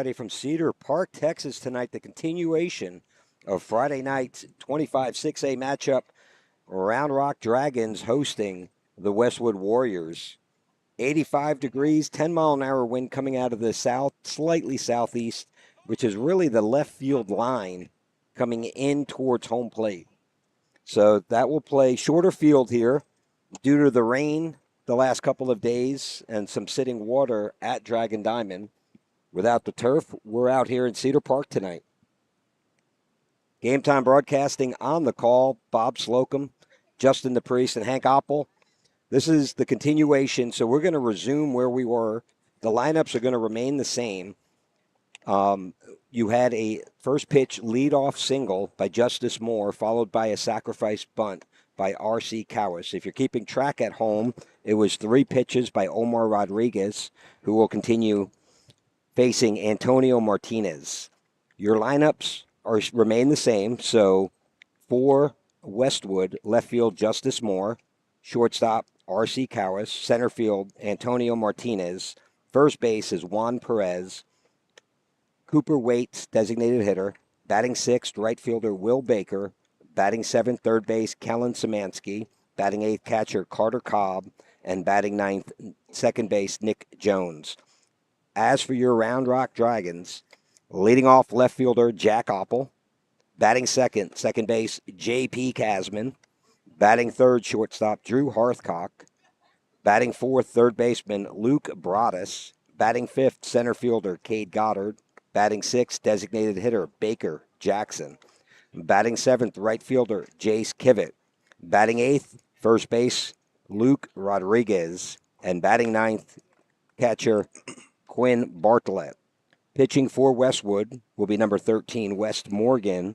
Friday from Cedar Park, Texas tonight, the continuation of Friday night's 25-6A matchup. Round Rock Dragons hosting the Westwood Warriors. 85 degrees, 10-mile-an-hour wind coming out of the south, slightly southeast, which is really the left field line coming in towards home plate. So that will play shorter field here due to the rain the last couple of days and some sitting water at Dragon Diamond. Without the turf, we're out here in Cedar Park tonight. Game Time Broadcasting on the call, Bob Slocum, Justin the Priest, and Hank Oppel. This is the continuation, so we're going to resume where we were. The lineups are going to remain the same. You had a first pitch leadoff single by Justice Moore, followed by a sacrifice bunt by R.C. Cowis. If you're keeping track at home, it was 3 pitches by Omar Rodriguez, who will continue facing Antonio Martinez. Your lineups remain the same. So for Westwood, left field Justice Moore, shortstop R.C. Cowis, center field Antonio Martinez, first base is Juan Perez, Cooper Waits, designated hitter, batting sixth, right fielder Will Baker, batting seventh, third base Kellen Szymanski, batting eighth, catcher Carter Cobb, and batting ninth, second base Nick Jones. As for your Round Rock Dragons, leading off left fielder Jack Oppel, batting second, second base J.P. Kasman, batting third, shortstop Drew Hearthcock, batting fourth, third baseman Luke Broaddus, batting fifth, center fielder Cade Goddard, batting sixth, designated hitter Baker Jackson, batting seventh, right fielder Jace Kivett, batting eighth, first base Luke Rodriguez, and batting ninth, catcher Quinn Bartlett. Pitching for Westwood will be number 13, West Morgan,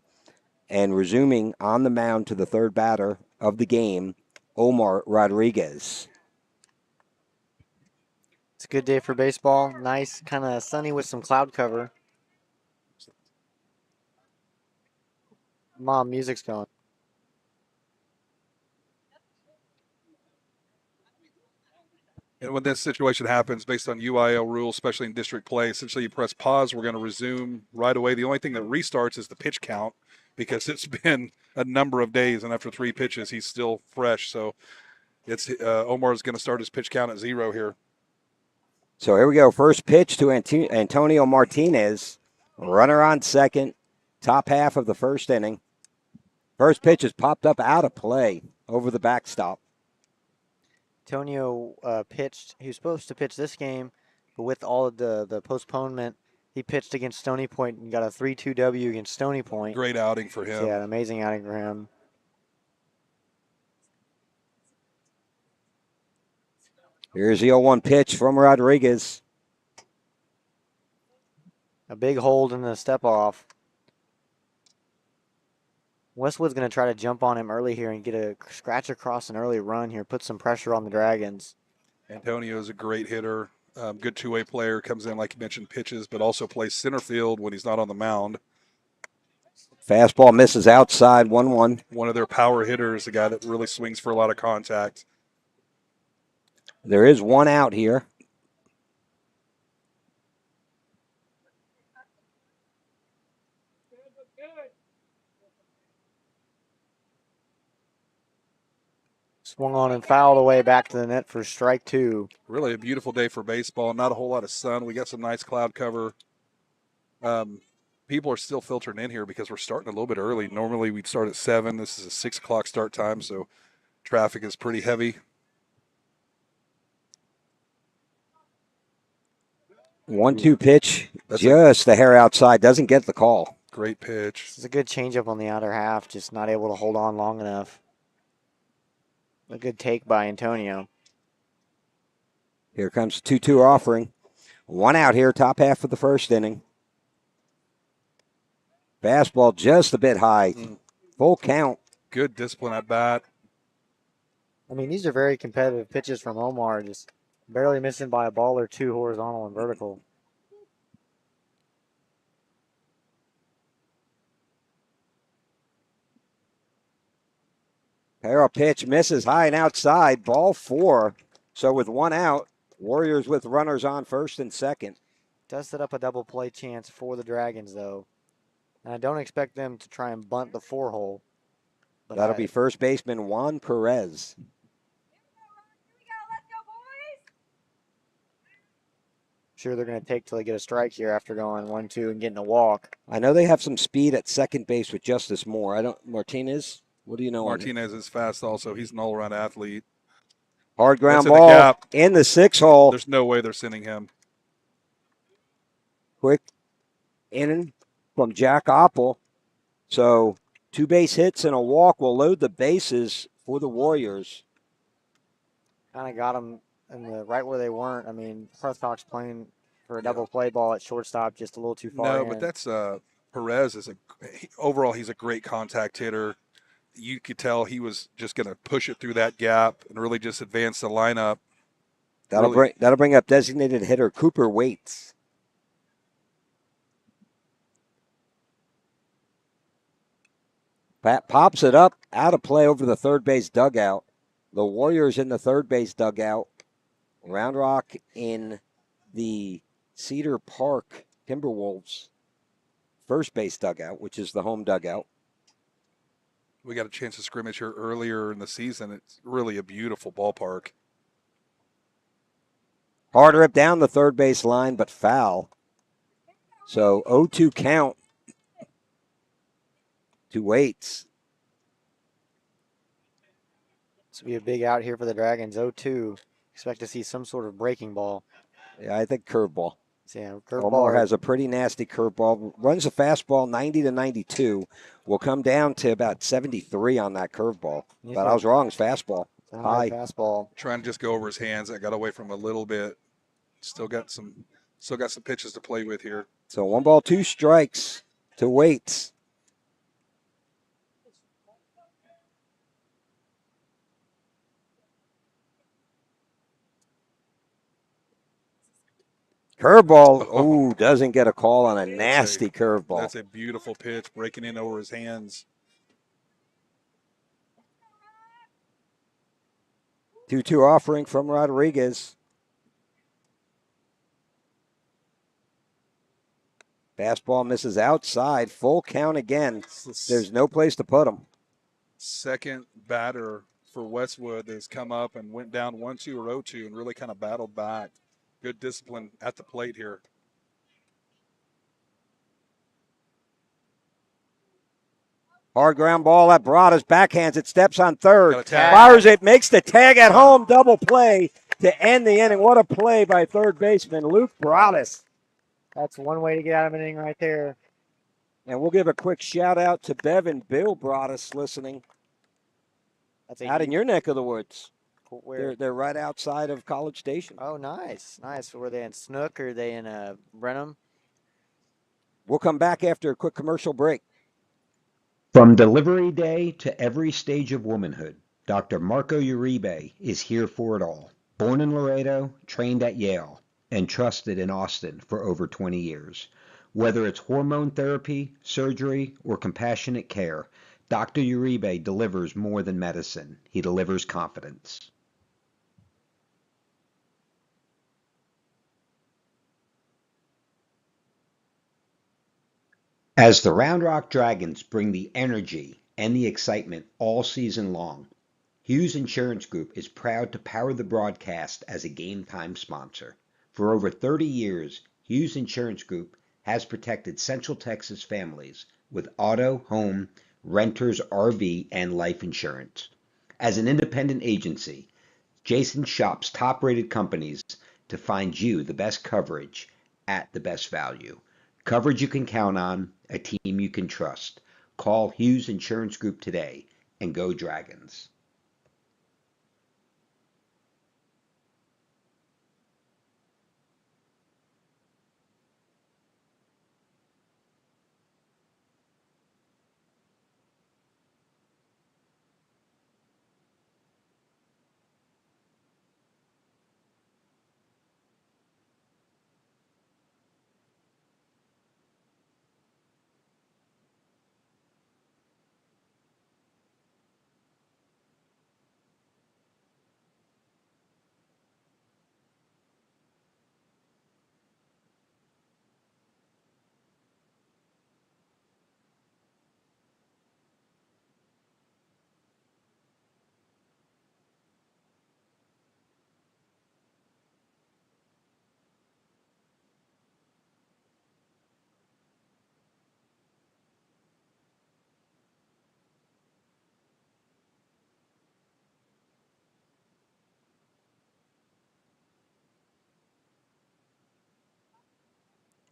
and resuming on the mound to the third batter of the game, Omar Rodriguez. It's a good day for baseball. Nice, kind of sunny with some cloud cover. Mom, music's going. And when this situation happens, based on UIL rules, especially in district play, essentially you press pause. We're going to resume right away. The only thing that restarts is the pitch count because it's been a number of days, and after 3 pitches, he's still fresh. So it's Omar is going to start his pitch count at 0 here. So here we go. First pitch to Antonio Martinez. Runner on second. Top half of the first inning. First pitch is popped up out of play over the backstop. Antonio pitched. He was supposed to pitch this game, but with all of the postponement, he pitched against Stony Point and got a 3-2 W against Stony Point. Great outing for him. Yeah, an amazing outing for him. Here's the 0-1 pitch from Rodriguez. A big hold in the step off. Westwood's going to try to jump on him early here and get a scratch across an early run here, put some pressure on the Dragons. Antonio is a great hitter, good two-way player, comes in, like you mentioned, pitches, but also plays center field when he's not on the mound. Fastball misses outside, 1-1. One of their power hitters, a guy that really swings for a lot of contact. There is one out here. Swung on and fouled away back to the net for strike 2. Really a beautiful day for baseball. Not a whole lot of sun. We got some nice cloud cover. People are still filtering in here because we're starting a little bit early. Normally we'd start at 7. This is a 6 o'clock start time, so traffic is pretty heavy. 1-2 pitch, just a hair outside, doesn't get the call. Great pitch. It's a good changeup on the outer half, just not able to hold on long enough. A good take by Antonio. Here comes 2-2 offering. One out here, top half of the first inning. Fastball just a bit high. Full count. Good discipline at bat. I mean, these are very competitive pitches from Omar, just barely missing by a ball or two horizontal and vertical. Pair pitch misses high and outside. Ball 4. So with one out, Warriors with runners on first and second. Does set up a double play chance for the Dragons, though. And I don't expect them to try and bunt the 4-hole. That'll be first baseman Juan Perez. Sure they're going to take till they get a strike here after going 1-2 and getting a walk. I know they have some speed at second base with Justice Moore. Martinez, what do you know? Martinez is fast also. He's an all-around athlete. Hard ground That's in the ball gap. in the 6-hole. There's no way they're sending him. Quick inning from Jack Oppel. So 2 base hits and a walk will load the bases for the Warriors. Kind of got them right where they weren't. I mean, Prescott's playing for a double play ball at shortstop just a little too far in. But that's Perez is overall he's a great contact hitter. You could tell he was just going to push it through that gap and really just advance the lineup. That'll bring up designated hitter Cooper Waits. Pat pops it up, out of play over the third base dugout. The Warriors in the third base dugout. Round Rock in the Cedar Park Timberwolves first base dugout, which is the home dugout. We got a chance to scrimmage here earlier in the season. It's really a beautiful ballpark. Hard rip down the third base line, but foul. So 0-2 count to Waits. This will be a big out here for the Dragons. 0-2. Expect to see some sort of breaking ball. Yeah, I think curveball. So, yeah, curveball. Omar has a pretty nasty curveball. Runs a fastball 90 to 92. Will come down to about 73 on that curveball. But I was wrong. It's fastball. High fastball. Trying to just go over his hands. I got away from a little bit. Still got some pitches to play with here. So 1 ball, 2 strikes to Waits. Curveball, doesn't get a call on a nasty curveball. That's a beautiful pitch, breaking in over his hands. 2-2 offering from Rodriguez. Fastball misses outside. Full count again. There's no place to put him. Second batter for Westwood has come up and went down 1-2 or 0-2 and really kind of battled back. Good discipline at the plate here. Hard ground ball at Broada's backhands. It steps on third. Fires it, makes the tag at home. Double play to end the inning. What a play by third baseman Luke Broaddus. That's one way to get out of an inning right there. And we'll give a quick shout out to Bev and Bill Broaddus listening. That's out in your neck of the woods. Where? They're right outside of College Station. Oh, nice. Nice. Were they in Snook or are they in Brenham? We'll come back after a quick commercial break. From delivery day to every stage of womanhood, Dr. Marco Uribe is here for it all. Born in Laredo, trained at Yale, and trusted in Austin for over 20 years. Whether it's hormone therapy, surgery, or compassionate care, Dr. Uribe delivers more than medicine. He delivers confidence. As the Round Rock Dragons bring the energy and the excitement all season long, Hughes Insurance Group is proud to power the broadcast as a Game Time sponsor. For over 30 years, Hughes Insurance Group has protected Central Texas families with auto, home, renters, RV, and life insurance. As an independent agency, Jason shops top-rated companies to find you the best coverage at the best value. Coverage you can count on, a team you can trust. Call Hughes Insurance Group today and go Dragons.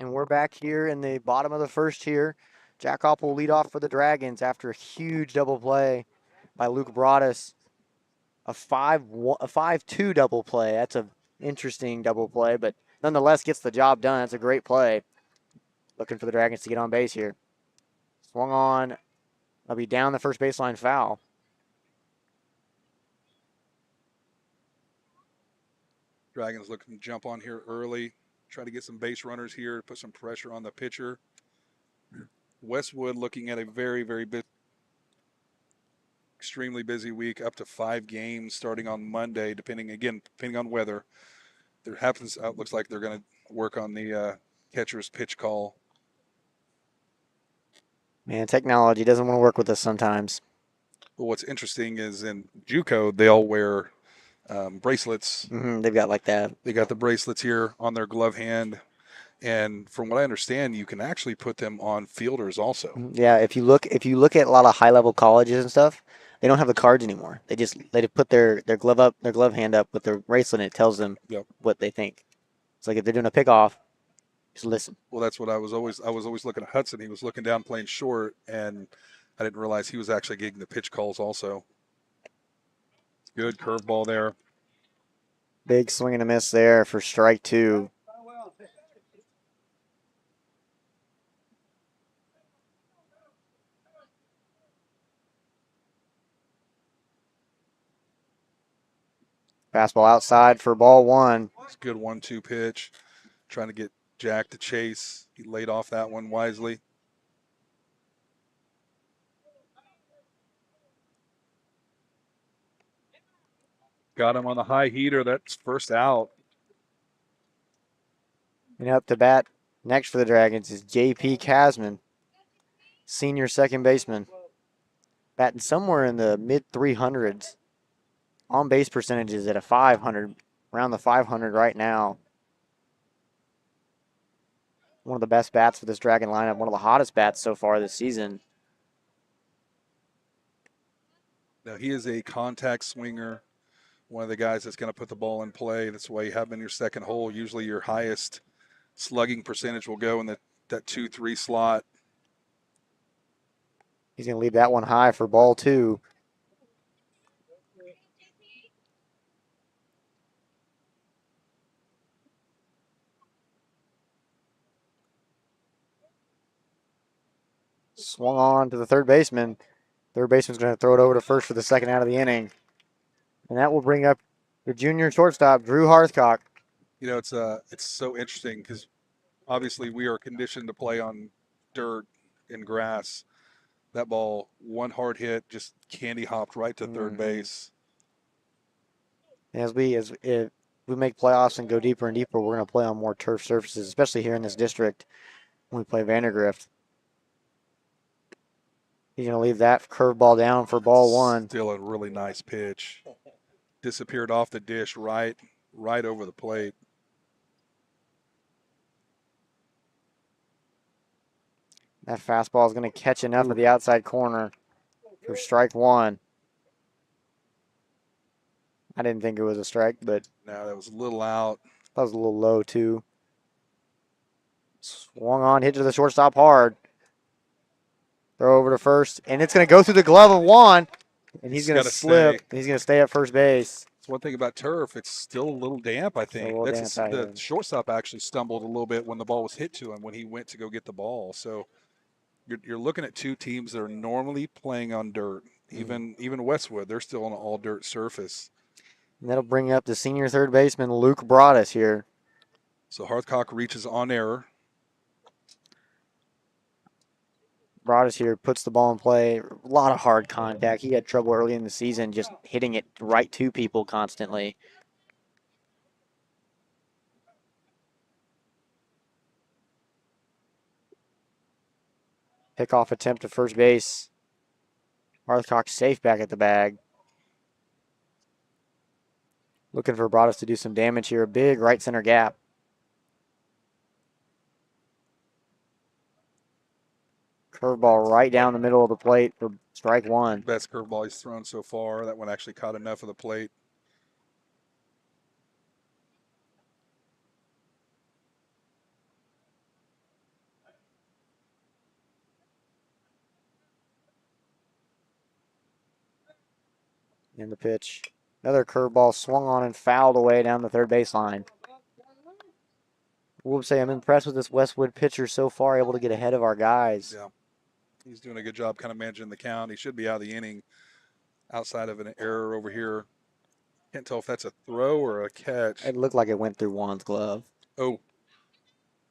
And we're back here in the bottom of the first here. Jack Opp will lead off for the Dragons after a huge double play by Luke Broadus. A 5-2 double play. That's an interesting double play, but nonetheless gets the job done. That's a great play. Looking for the Dragons to get on base here. Swung on. I'll be down the first baseline foul. Dragons looking to jump on here early, try to get some base runners here, put some pressure on the pitcher. Westwood looking at a very, very extremely busy week, up to 5 games starting on Monday, depending on weather. Looks like they're going to work on the catcher's pitch call. Man, technology doesn't want to work with us sometimes. But what's interesting is in JUCO, they all wear bracelets. They've got like that. They got the bracelets here on their glove hand. And from what I understand, you can actually put them on fielders also. Yeah, if you look at a lot of high level colleges and stuff, they don't have the cards anymore. They just put their glove hand up with their bracelet, and it tells them what they think. It's like if they're doing a pickoff, just listen. Well, that's what I was always looking at Hudson. He was looking down playing short, and I didn't realize he was actually getting the pitch calls also. Good curveball there. Big swing and a miss there for strike 2. Fastball outside for ball 1. It's a good 1-2 pitch. Trying to get Jack to chase. He laid off that one wisely. Got him on the high heater. That's first out. And up to bat next for the Dragons is J.P. Casman, senior second baseman. Batting somewhere in the mid 300s. On base percentages at a 500, around the 500 right now. One of the best bats for this Dragon lineup, one of the hottest bats so far this season. Now, he is a contact swinger, one of the guys that's going to put the ball in play. That's why you have him in your second hole. Usually your highest slugging percentage will go in that 2-3 slot. He's going to leave that one high for ball 2. Swung on to the third baseman. Third baseman's going to throw it over to first for the second out of the inning. And that will bring up the junior shortstop, Drew Hearthcock. You know, it's so interesting because obviously we are conditioned to play on dirt and grass. That ball, one hard hit, just candy hopped right to third base. If we make playoffs and go deeper and deeper, we're going to play on more turf surfaces, especially here in this district when we play Vandergrift. He's going to leave that curveball down for ball 1. Still a really nice pitch. Disappeared off the dish right over the plate. That fastball is going to catch enough of the outside corner for strike 1. I didn't think it was a strike, but No, that was a little out. That was a little low, too. Swung on, hit to the shortstop hard. Throw over to first, and it's going to go through the glove of Juan, and he's going to slip. And he's going to stay at first base. That's one thing about turf. It's still a little damp, I think. The shortstop actually stumbled a little bit when the ball was hit to him when he went to go get the ball. So you're looking at two teams that are normally playing on dirt. Even Westwood, they're still on an all-dirt surface. And that'll bring up the senior third baseman, Luke Broadus here. So Hearthcock reaches on error. Broadus here puts the ball in play. A lot of hard contact. He had trouble early in the season just hitting it right to people constantly. Pickoff attempt to first base. Hearthcock safe back at the bag. Looking for Broadus to do some damage here. A big right center gap. Curveball right down the middle of the plate for strike 1. Best curveball he's thrown so far. That one actually caught enough of the plate. in the pitch. Another curveball swung on and fouled away down the third baseline. We'll say I'm impressed with this Westwood pitcher so far, able to get ahead of our guys. Yeah, he's doing a good job kind of managing the count. He should be out of the inning outside of an error over here. Can't tell if that's a throw or a catch. It looked like it went through Juan's glove. Oh,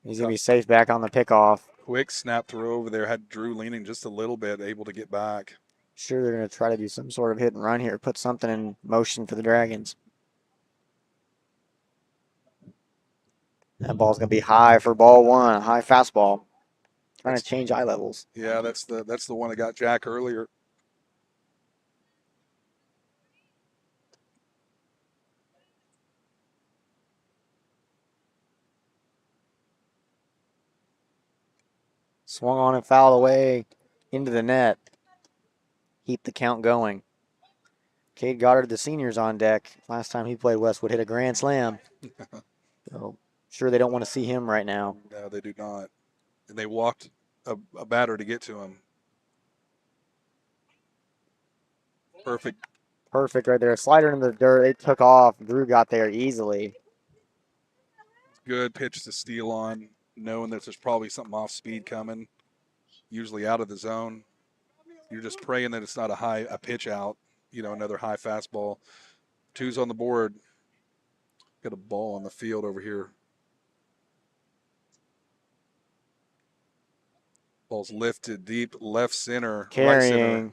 He's going to be safe back on the pickoff. quick snap throw over there. Had Drew leaning just a little bit, able to get back. Sure, they're going to try to do some sort of hit and run here, put something in motion for the Dragons. That ball's going to be high for ball one, high fastball. Trying to change eye levels. Yeah, that's the one that got Jack earlier. Swung on and fouled away into the net. Keep the count going. Cade Goddard, the senior's on deck. Last time he played Westwood, hit a grand slam. So sure they don't want to see him right now. No, they do not. And they walked a batter to get to him. Perfect. Perfect right there. Slider in the dirt. It took off. Drew got there easily. Good pitch to steal on, knowing that there's probably something off speed coming, usually out of the zone. You're just praying that it's not a pitch out, another high fastball. Two's on the board. Got a ball on the field over here. Ball's lifted deep left center. Carrying. Right center.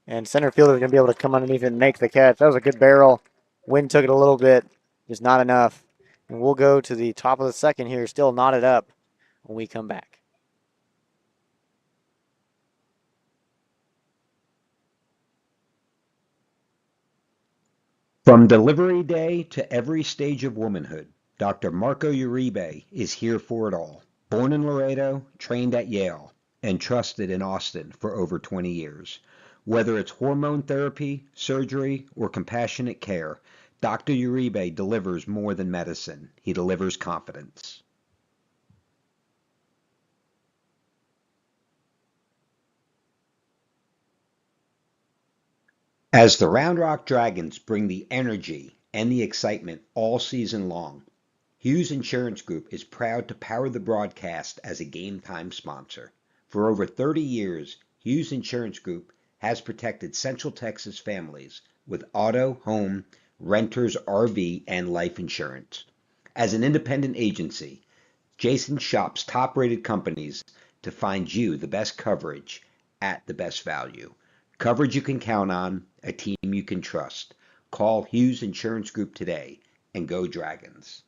And center fielder's going to be able to come underneath and make the catch. That was a good barrel. Wind took it a little bit, just not enough. And we'll go to the top of the second here, still knotted up when we come back. From delivery day to every stage of womanhood, Dr. Marco Uribe is here for it all. Born in Laredo, trained at Yale, and trusted in Austin for over 20 years. Whether it's hormone therapy, surgery, or compassionate care, Dr. Uribe delivers more than medicine. He delivers confidence. As the Round Rock Dragons bring the energy and the excitement all season long, Hughes Insurance Group is proud to power the broadcast as a game time sponsor. For over 30 years, Hughes Insurance Group has protected Central Texas families with auto, home, renters, RV, and life insurance. As an independent agency, Jason shops top-rated companies to find you the best coverage at the best value. Coverage you can count on, a team you can trust. Call Hughes Insurance Group today and go Dragons.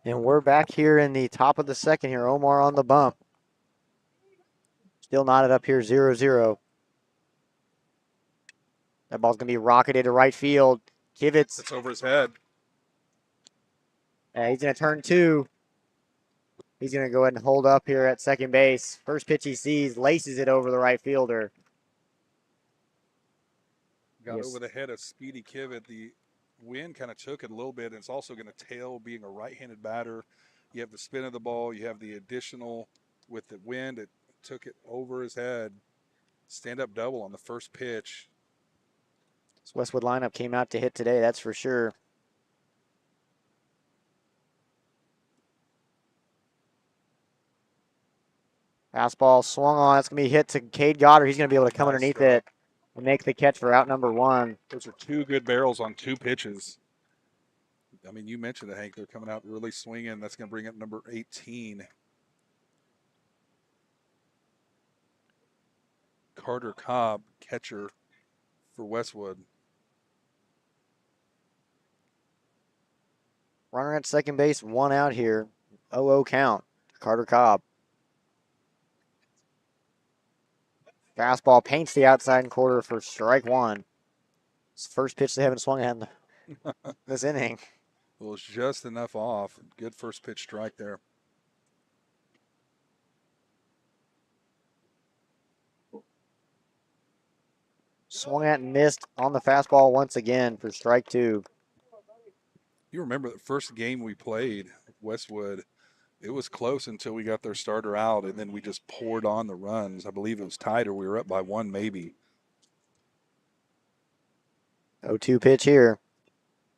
And we're back here in the top of the second here. Omar on the bump. Still knotted up here, 0-0. That ball's going to be rocketed to right field. Kivitz. It's over his head. He's going to turn two. He's going to go ahead and hold up here at second base. First pitch he sees, laces it over the right fielder. Got over the head of Speedy Kivett. The wind kind of took it a little bit, and it's also going to tail being a right-handed batter. You have the spin of the ball. You have the additional with the wind. It took it over his head. Stand-up double on the first pitch. This Westwood lineup came out to hit today, that's for sure. Fastball swung on. That's going to be hit to Cade Goddard. He's going to be able to come underneath it and make the catch for out number one. Those are two good barrels on two pitches. I mean, you mentioned it, Hank. They're coming out really swinging. That's going to bring up number 18. Carter Cobb, catcher for Westwood. Runner at second base, one out here. 0-0 count. Carter Cobb. Fastball paints the outside quarter for strike one. It's the first pitch they haven't swung at this inning. Well, it's just enough off. Good first pitch strike there. Swung at and missed on the fastball once again for strike 2. You remember the first game we played, Westwood, it was close until we got their starter out, and then we just poured on the runs. I believe it was tied or we were up by 1 maybe. 0-2 pitch here.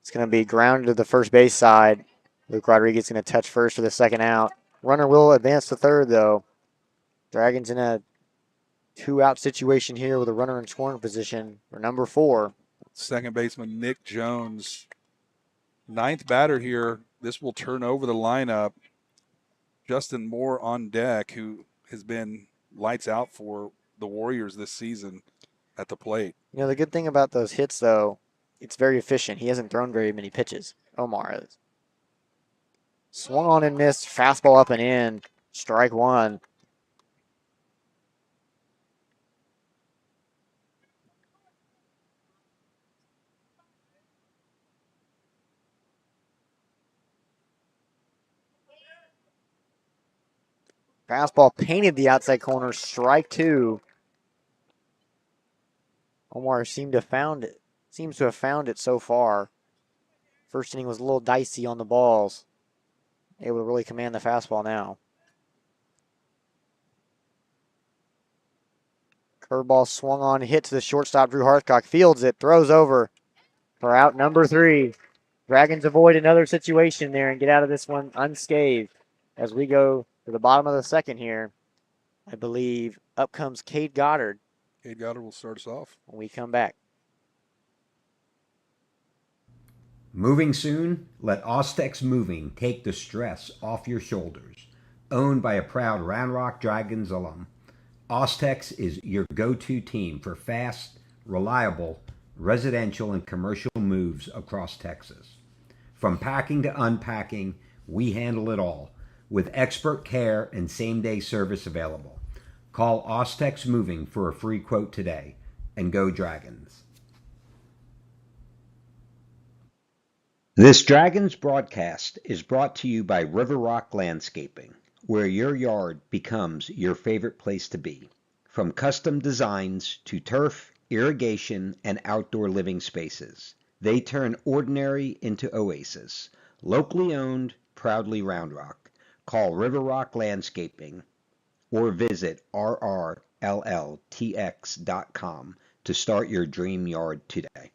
It's going to be grounded to the first base side. Luke Rodriguez going to touch first for the second out. Runner will advance to third, though. Dragons in a 2-out situation here with a runner in scoring position for number 4. Second baseman Nick Jones, 9th batter here. This will turn over the lineup. Justin Moore on deck, who has been lights out for the Warriors this season at the plate. You know, the good thing about those hits, though, it's very efficient. He hasn't thrown very many pitches. Omar is. Swung on and missed. Fastball up and in. Strike 1. Fastball painted the outside corner. Strike 2. Omar seems to have found it so far. First inning was a little dicey on the balls. Able to really command the fastball now. Curveball swung on, hit to the shortstop. Drew Harthcock fields it, throws over for out number 3. Dragons avoid another situation there and get out of this one unscathed. As we go to the bottom of the second here, I believe up comes Cade Goddard. Cade Goddard will start us off when we come back. Moving soon? Let Ostex Moving take the stress off your shoulders. Owned by a proud Round Rock Dragons alum, Ostex is your go-to team for fast, reliable, residential and commercial moves across Texas. From packing to unpacking, we handle it all, with expert care and same-day service available. Call Ostex Moving for a free quote today, and go Dragons. This Dragons broadcast is brought to you by River Rock Landscaping, where your yard becomes your favorite place to be. From custom designs to turf, irrigation, and outdoor living spaces, they turn ordinary into oasis. Locally owned, proudly Round Rock. Call River Rock Landscaping or visit rrlltx.com to start your dream yard today.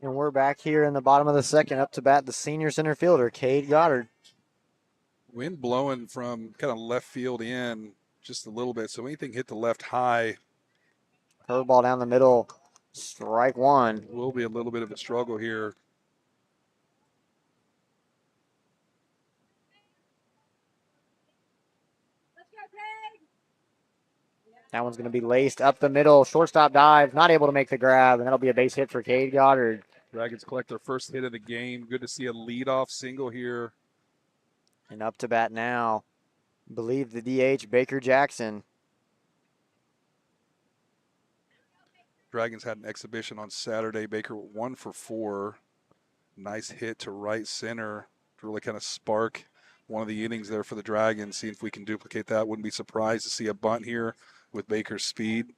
And we're back here in the bottom of the second. Up to bat, the senior center fielder, Cade Goddard. Wind blowing from kind of left field in just a little bit, so anything hit the left high. Curveball down the middle, strike 1. Will be a little bit of a struggle here. That one's going to be laced up the middle. Shortstop dive, not able to make the grab, and that'll be a base hit for Cade Goddard. Dragons collect their first hit of the game. Good to see a leadoff single here. And up to bat now, I believe the DH, Baker Jackson. Dragons had an exhibition on Saturday. Baker 1 for 4. Nice hit to right center to really kind of spark one of the innings there for the Dragons. See if we can duplicate that. Wouldn't be surprised to see a bunt here with Baker's speed.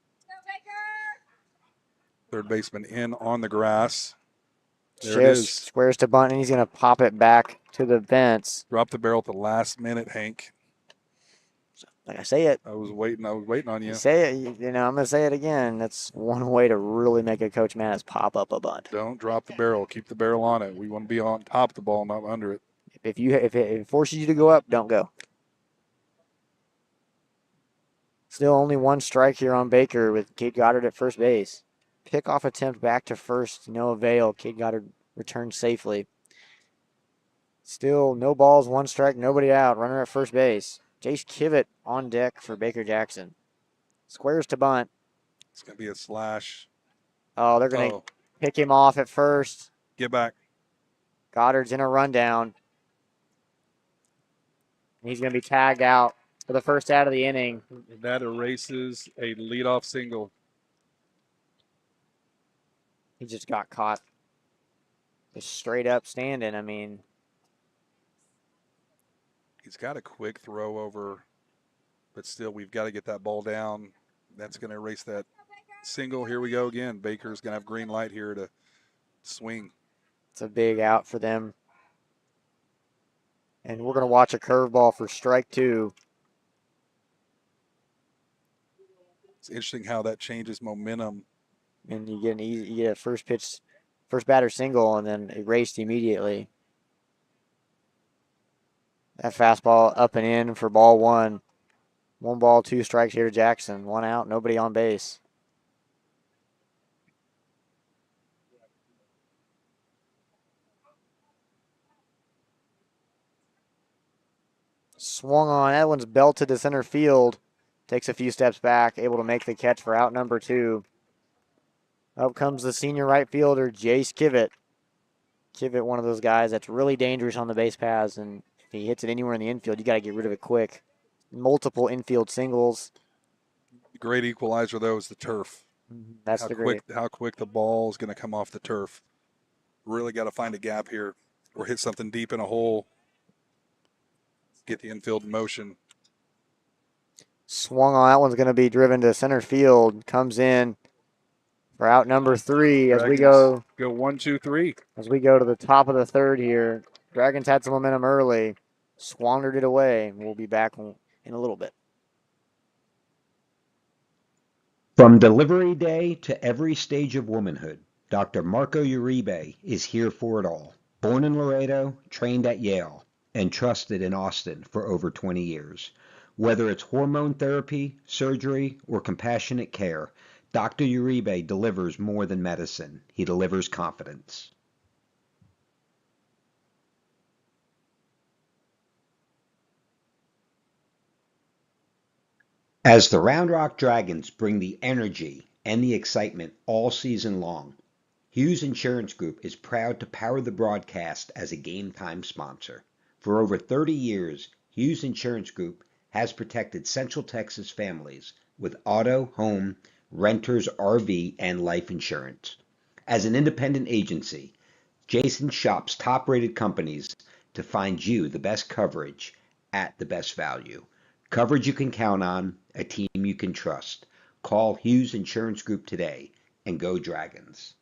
Third baseman in on the grass. There it is. Squares to bunt, and he's going to pop it back to the fence. Drop the barrel at the last minute, Hank. Like I say it. I was waiting on You you. say it. I'm going to say it again. That's one way to really make a coach mad is pop up a bunt. Don't drop the barrel. Keep the barrel on it. We want to be on top of the ball, not under it. If it forces you to go up, don't go. Still only one strike here on Baker with Cade Goddard at first base. Pickoff attempt back to first, no avail. Cade Goddard returned safely. Still no balls, one strike, nobody out. Runner at first base. Jace Kivett on deck for Baker Jackson. Squares to bunt. It's going to be a slash. Oh, they're going to pick him off at first. Get back. Goddard's in a rundown. He's going to be tagged out for the first out of the inning. That erases a leadoff single. He just got caught just straight up standing. I mean, he's got a quick throw over, but still we've got to get that ball down. That's going to erase that single. Here we go again. Baker's going to have green light here to swing. It's a big out for them. And we're going to watch a curveball for strike two. It's interesting how that changes momentum. And you get a first batter single, and then erased immediately. That fastball up and in for ball one. 1 ball, 2 strikes here to Jackson. 1 out, nobody on base. Swung on. That one's belted to center field. Takes a few steps back, able to make the catch for out number 2. Up comes the senior right fielder, Jace Kivett. Kivett, one of those guys that's really dangerous on the base paths, and if he hits it anywhere in the infield, you got to get rid of it quick. Multiple infield singles. Great equalizer, though, is the turf. That's how quick the ball is going to come off the turf. Really got to find a gap here or hit something deep in a hole. Get the infield in motion. Swung on. That one's going to be driven to center field. Comes in for out number 3 Dragons as we go 1, 2, 3. As we go to the top of the third here. Dragons had some momentum early. Squandered it away. We'll be back in a little bit. From delivery day to every stage of womanhood, Dr. Marco Uribe is here for it all. Born in Laredo, trained at Yale, and trusted in Austin for over 20 years. Whether it's hormone therapy, surgery, or compassionate care, Dr. Uribe delivers more than medicine. He delivers confidence. As the Round Rock Dragons bring the energy and the excitement all season long, Hughes Insurance Group is proud to power the broadcast as a game time sponsor. For over 30 years, Hughes Insurance Group has protected Central Texas families with auto, home, renters, RV, and life insurance. As an independent agency, Jason shops top-rated companies to find you the best coverage at the best value. Coverage you can count on, a team you can trust. Call Hughes Insurance Group today and go Dragons.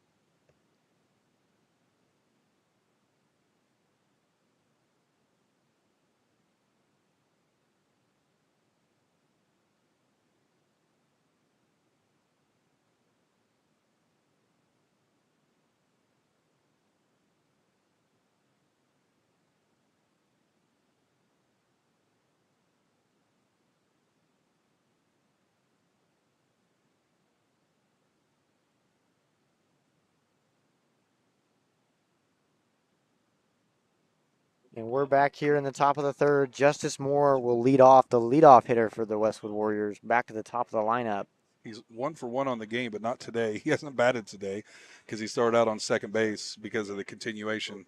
And we're back here in the top of the third. Justice Moore will lead off, the leadoff hitter for the Westwood Warriors, back to the top of the lineup. He's 1 for 1 on the game, but not today. He hasn't batted today because he started out on second base because of the continuation.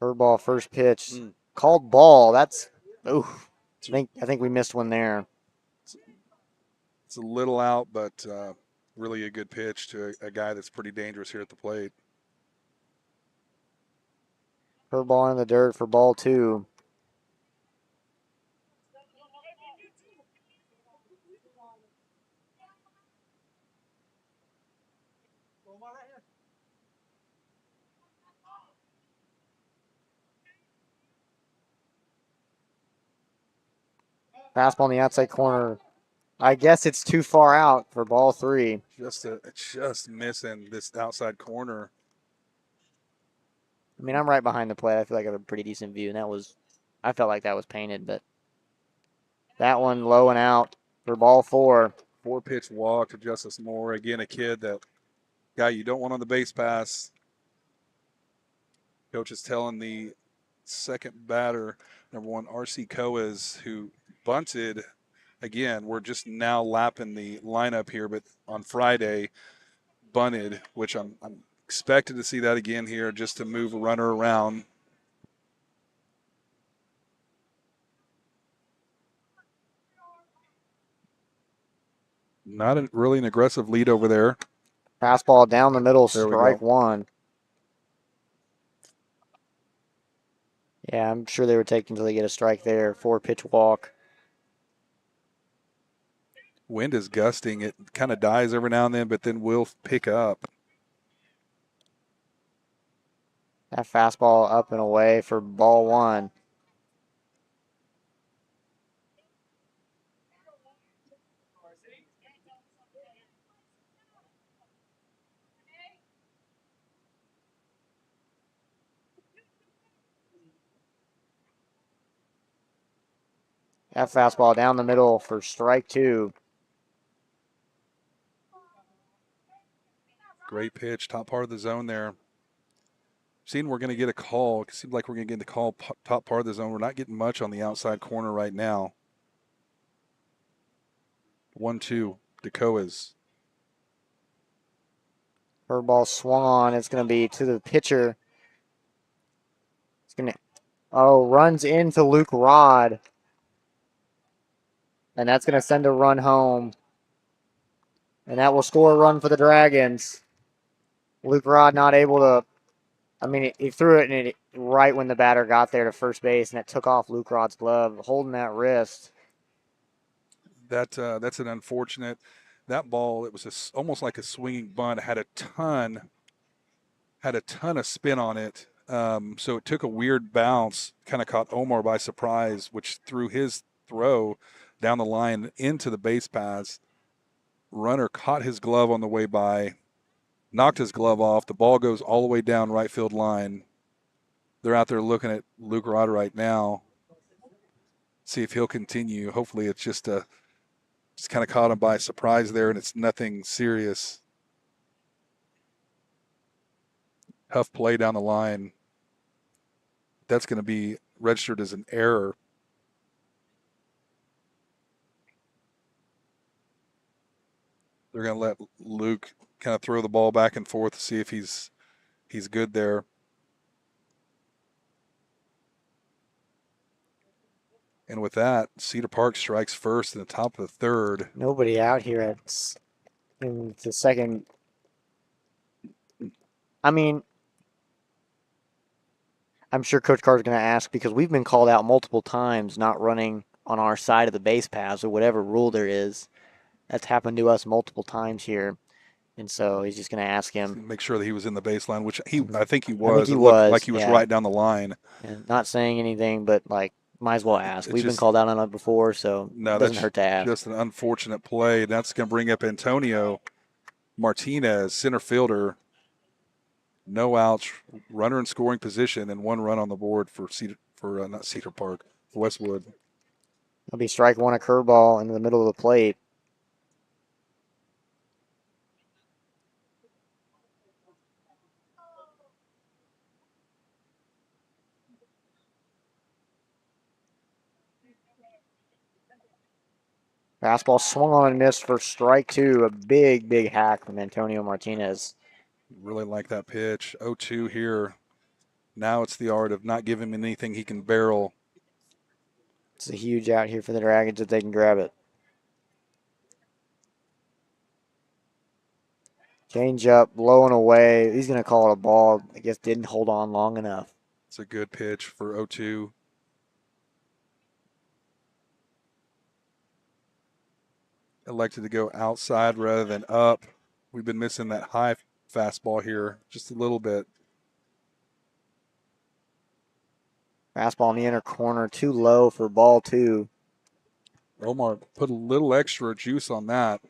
Hardball first pitch. Called ball. That's, I think we missed one there. It's a little out, but really a good pitch to a guy that's pretty dangerous here at the plate. Hardball in the dirt for ball 2. Fastball on the outside corner. I guess it's too far out for ball 3. Just missing this outside corner. I mean, I'm right behind the plate. I feel like I have a pretty decent view, and I felt like that was painted, but that one low and out for ball 4. 4-pitch walk to Justice Moore. Again, a kid guy you don't want on the base pass. Coach is telling the second batter, number 1, R.C. Coas, who bunted. Again, we're just now lapping the lineup here, but on Friday, bunted, which I'm expected to see that again here just to move a runner around. Not really an aggressive lead over there. Fastball down the middle, There we strike go. 1. Yeah, I'm sure they were taking until they get a strike there. 4-pitch walk. Wind is gusting. It kind of dies every now and then, but then will pick up. That fastball up and away for ball 1. That fastball down the middle for strike 2. Great pitch, top part of the zone there. Seeing we're going to get a call. It seems like we're going to get the call top part of the zone. We're not getting much on the outside corner right now. 1-2, Decoas. Curveball swung on. It's going to be to the pitcher. It's going to, runs into Luke Rod. And that's going to send a run home. And that will score a run for the Dragons. Luke Rod not able to, he threw it and right when the batter got there to first base, and it took off Luke Rod's glove, holding that wrist. That's an unfortunate. That ball, it was almost like a swinging bunt. Had a ton of spin on it. So it took a weird bounce, kind of caught Omar by surprise, which threw his throw down the line into the base paths. Runner caught his glove on the way by, knocked his glove off. The ball goes all the way down right field line. They're out there looking at Luke Rod right now. See if he'll continue. Hopefully it's just kind of caught him by surprise there, and it's nothing serious. Tough play down the line. That's going to be registered as an error. They're going to let Luke kind of throw the ball back and forth to see if he's good there. And with that, Cedar Park strikes first in the top of the third. Nobody out here in the second. I'm sure Coach Carter's going to ask, because we've been called out multiple times not running on our side of the base paths or whatever rule there is. That's happened to us multiple times here. And so he's just going to ask him. Make sure that he was in the baseline, which I think he was. I think he it looked was, like he was right down the line. And not saying anything, but might as well ask. We've been called out on it before, so it doesn't hurt to ask. Just an unfortunate play. That's going to bring up Antonio Martinez, center fielder. No outs, runner in scoring position, and 1 run on the board for Westwood. It'll be strike 1, a curveball into the middle of the plate. Fastball swung on and missed for strike 2. A big, big hack from Antonio Martinez. Really like that pitch. 0-2 here. Now it's the art of not giving him anything he can barrel. It's a huge out here for the Dragons if they can grab it. Change up, low and away. He's going to call it a ball. I guess didn't hold on long enough. It's a good pitch for 0-2. Elected to go outside rather than up. We've been missing that high fastball here just a little bit. Fastball in the inner corner, too low for ball 2. Omar put a little extra juice on that.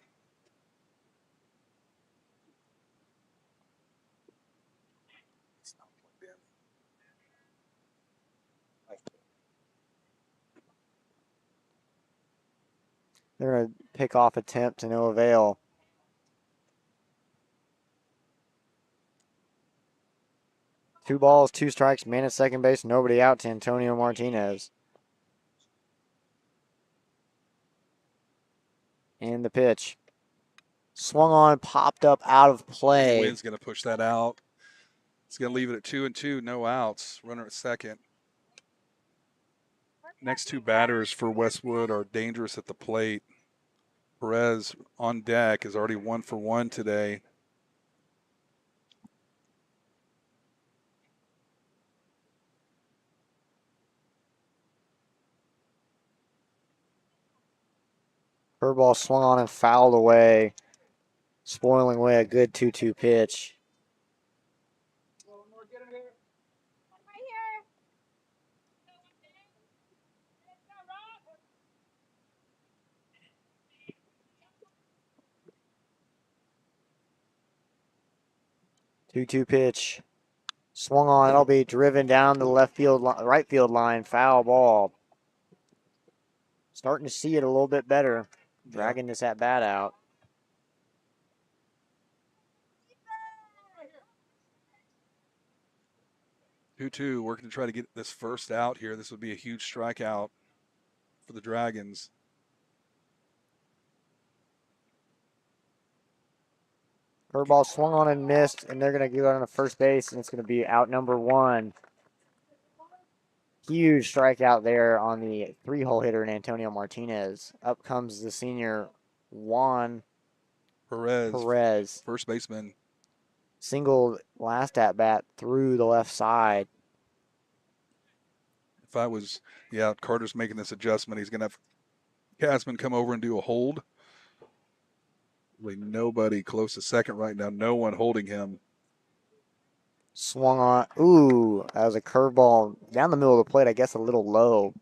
They're going to pick off attempt to no avail. Two balls, two strikes, man at second base, nobody out to Antonio Martinez. And the pitch. Swung on, popped up, out of play. Wynn's going to push that out. It's going to leave it at 2-2, no outs. Runner at second. Next two batters for Westwood are dangerous at the plate. Perez on deck is already 1 for 1 today. Curveball swung on and fouled away, spoiling away a good 2-2 pitch. Two-two pitch. Swung on, it'll be driven down the right field line, foul ball. Starting to see it a little bit better, dragging this at bat out. Two working to try to get this first out here. This would be a huge strikeout for the Dragons. Curveball swung on and missed, and they're going to get on the first base, and it's going to be out number one. Huge strikeout there on the three-hole hitter in Antonio Martinez. Up comes the senior Juan Perez. First baseman. Single last at bat through the left side. If I was, Carter's making this adjustment. He's going to have Casman come over and do a hold. Really nobody close to second right now. No one holding him. Swung on. Ooh, that was a curveball down the middle of the plate. I guess a little low.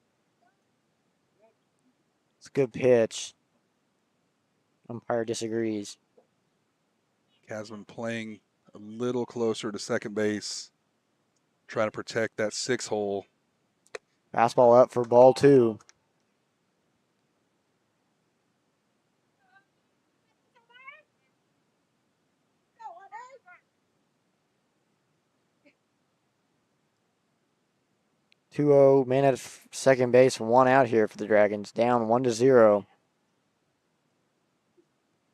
It's a good pitch. Umpire disagrees. Casman playing a little closer to second base, trying to protect that 6-hole. Fastball up for ball two. Two-oh, man at second base, one out here for the Dragons. Down 1-0.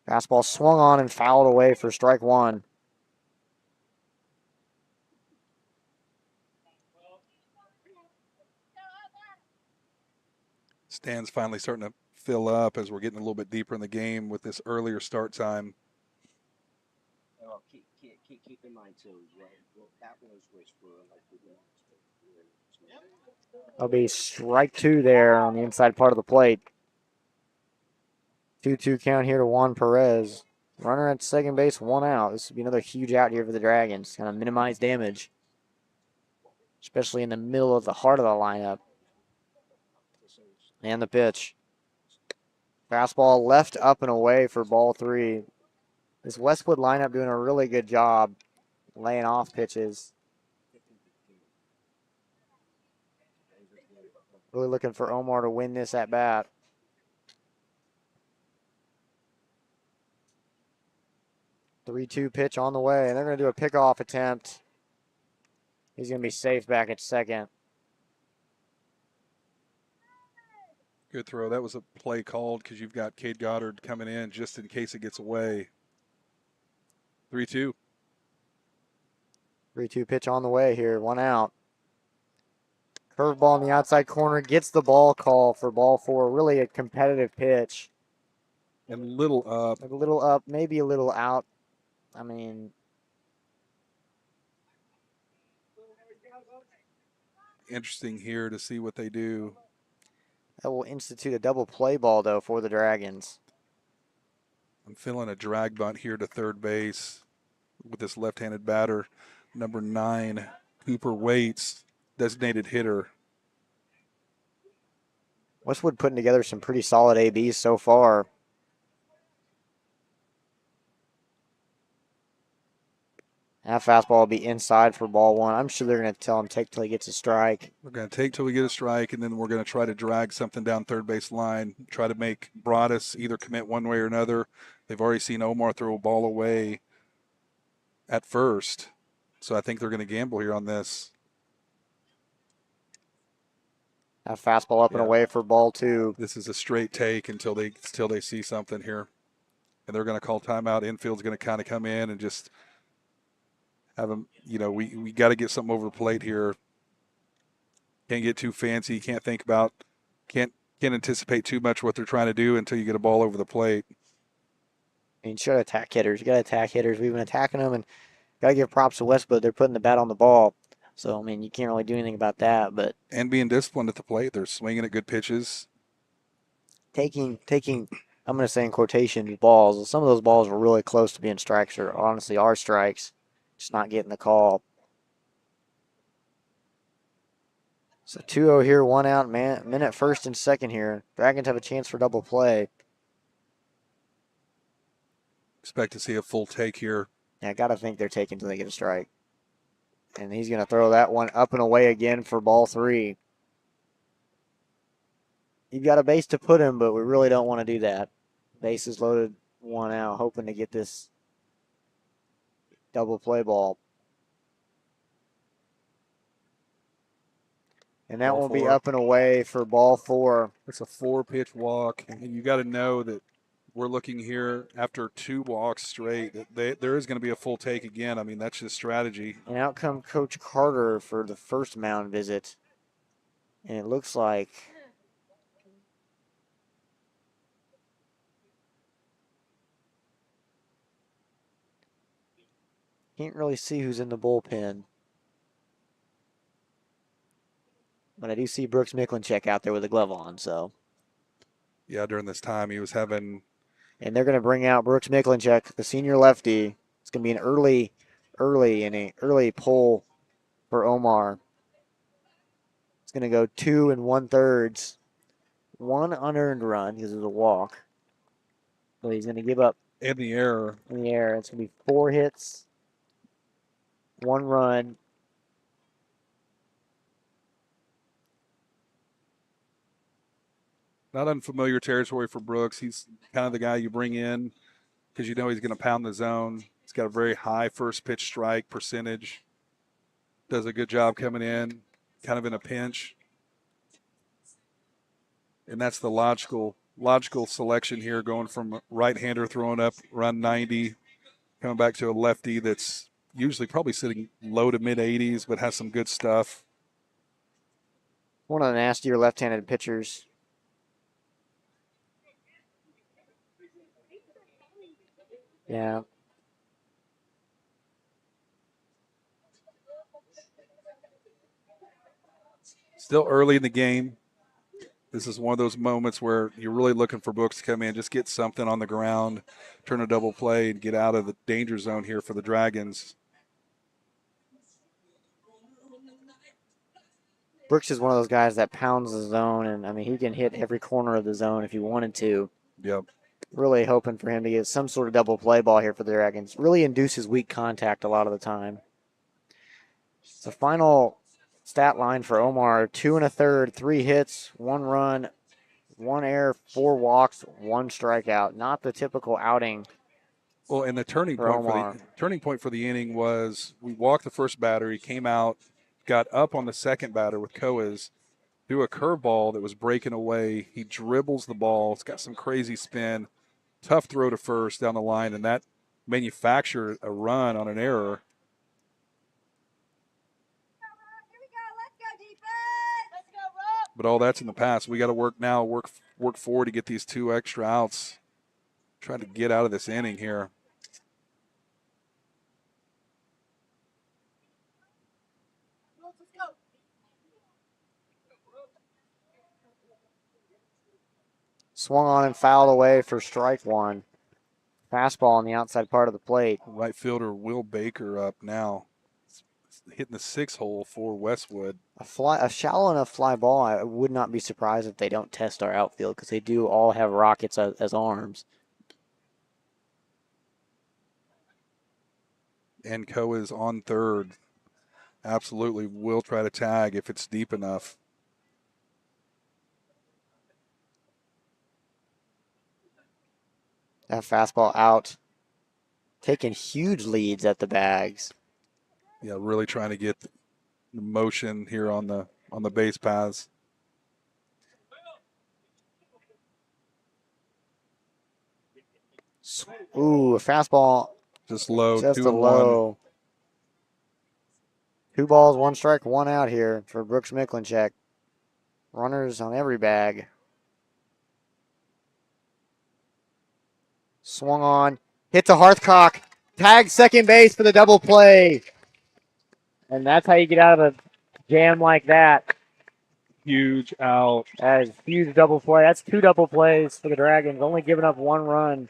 Fastball swung on and fouled away for strike one. Stands finally starting to fill up as we're getting a little bit deeper in the game with this earlier start time. Well, keep in mind too, that was for like That'll be strike two there on the inside part of the plate. 2-2 count here to Juan Perez. Runner at second base, one out. This would be another huge out here for the Dragons. Kind of minimize damage, especially in the middle of the heart of the lineup. And the pitch. Fastball left up and away for ball three. This Westwood lineup doing a really good job laying off pitches. Really looking for Omar to win this at bat. Three-two pitch on the way, and they're going to do a pickoff attempt. He's going to be safe back at second. Good throw. That was a play called because you've got Cade Goddard coming in just in case it gets away. 3-2. 3-2 pitch on the way here, one out. Curveball in the outside corner, gets the ball call for ball four. Really a competitive pitch. And a little up. A little up, maybe a little out. I mean, interesting here to see what they do. that will institute a double play ball, though, for the Dragons. I'm feeling a drag bunt here to third base with this left-handed batter, number 9, Cooper Waits, designated hitter. Westwood putting together some pretty solid ABs so far. That fastball will be inside for ball one. I'm sure they're going to tell him take till he gets a strike. We're going to take till we get a strike, and then we're going to try to drag something down third base line, try to make Broadus either commit one way or another. They've already seen Omar throw a ball away at first, so I think they're going to gamble here on this. That fastball up and away for ball two. This is a straight take until they see something here, and they're going to call timeout. Infield's going to kind of come in and just have them. We got to get something over the plate here. Can't get too fancy. Can't anticipate too much what they're trying to do until you get a ball over the plate. You should attack hitters. You got to attack hitters. We've been attacking them, and got to give props to Westwood. They're putting the bat on the ball. So, I mean, you can't really do anything about that. And being disciplined at the plate. They're swinging at good pitches. Taking I'm going to say in quotation, balls. Some of those balls were really close to being strikes, or honestly are strikes. Just not getting the call. So 2-0 here, 1 out, minute first and second here. Dragons have a chance for double play. Expect to see a full take here. Yeah, I got to think they're taking until they get a strike. And he's going to throw that one up and away again for ball three. You've got a base to put him, but we really don't want to do that. Base is loaded, 1 out, hoping to get this double play ball. And that will be up and away for ball four. It's a 4-pitch walk, and you got to know that we're looking here after 2 walks straight. There is going to be a full take again. I mean, that's just strategy. And out come Coach Carter for the first mound visit. And it looks like can't really see who's in the bullpen. But I do see Brooks Miklinchek out there with a glove on, so. Yeah, during this time he was having. And they're going to bring out Brooks Miklinchek, the senior lefty. It's going to be an early pull for Omar. It's going to go 2 1/3. 1 unearned run because of the walk. So he's going to give up In the air. in the air. It's going to be 4 hits, 1 run. Not unfamiliar territory for Brooks. He's kind of the guy you bring in because you know he's going to pound the zone. He's got a very high first pitch strike percentage. Does a good job coming in, kind of in a pinch. And that's the logical selection here, going from right-hander throwing up around 90, coming back to a lefty that's usually probably sitting low to mid-80s, but has some good stuff. One of the nastier left-handed pitchers. Yeah. Still early in the game. This is one of those moments where you're really looking for Brooks to come in, just get something on the ground, turn a double play, and get out of the danger zone here for the Dragons. Brooks is one of those guys that pounds the zone, and I mean, he can hit every corner of the zone if he wanted to. Yep. Really hoping for him to get some sort of double play ball here for the Dragons. Really induces weak contact a lot of the time. The final stat line for Omar: 2 1/3, 3 hits, 1 run, 1 error, 4 walks, 1 strikeout. Not the typical outing. Well, and the turning point for the inning was we walked the first batter. He came out, got up on the second batter with Coas, threw a curveball that was breaking away. He dribbles the ball. It's got some crazy spin. Tough throw to first down the line, and that manufactured a run on an error. But all that's in the past. We got to work now, work forward to get these 2 extra outs. Try to get out of this inning here. Swung on and fouled away for strike 1. Fastball on the outside part of the plate. Right fielder Will Baker up now. hitting the 6 hole for Westwood. A shallow enough fly ball, I would not be surprised if they don't test our outfield because they do all have rockets as arms. And Co is on third. Absolutely will try to tag if it's deep enough. That fastball out. Taking huge leads at the bags. Yeah, really trying to get the motion here on the base paths. Ooh, a fastball. Just low, Just a 2-1. low. 2 balls, 1 strike, 1 out here for Brooks Miklinchek. Runners on every bag. Swung on. Hit to Hearthcock. Tag second base for the double play. And that's how you get out of a jam like that. Huge out. That is a huge double play. That's 2 double plays for the Dragons, only giving up 1 run.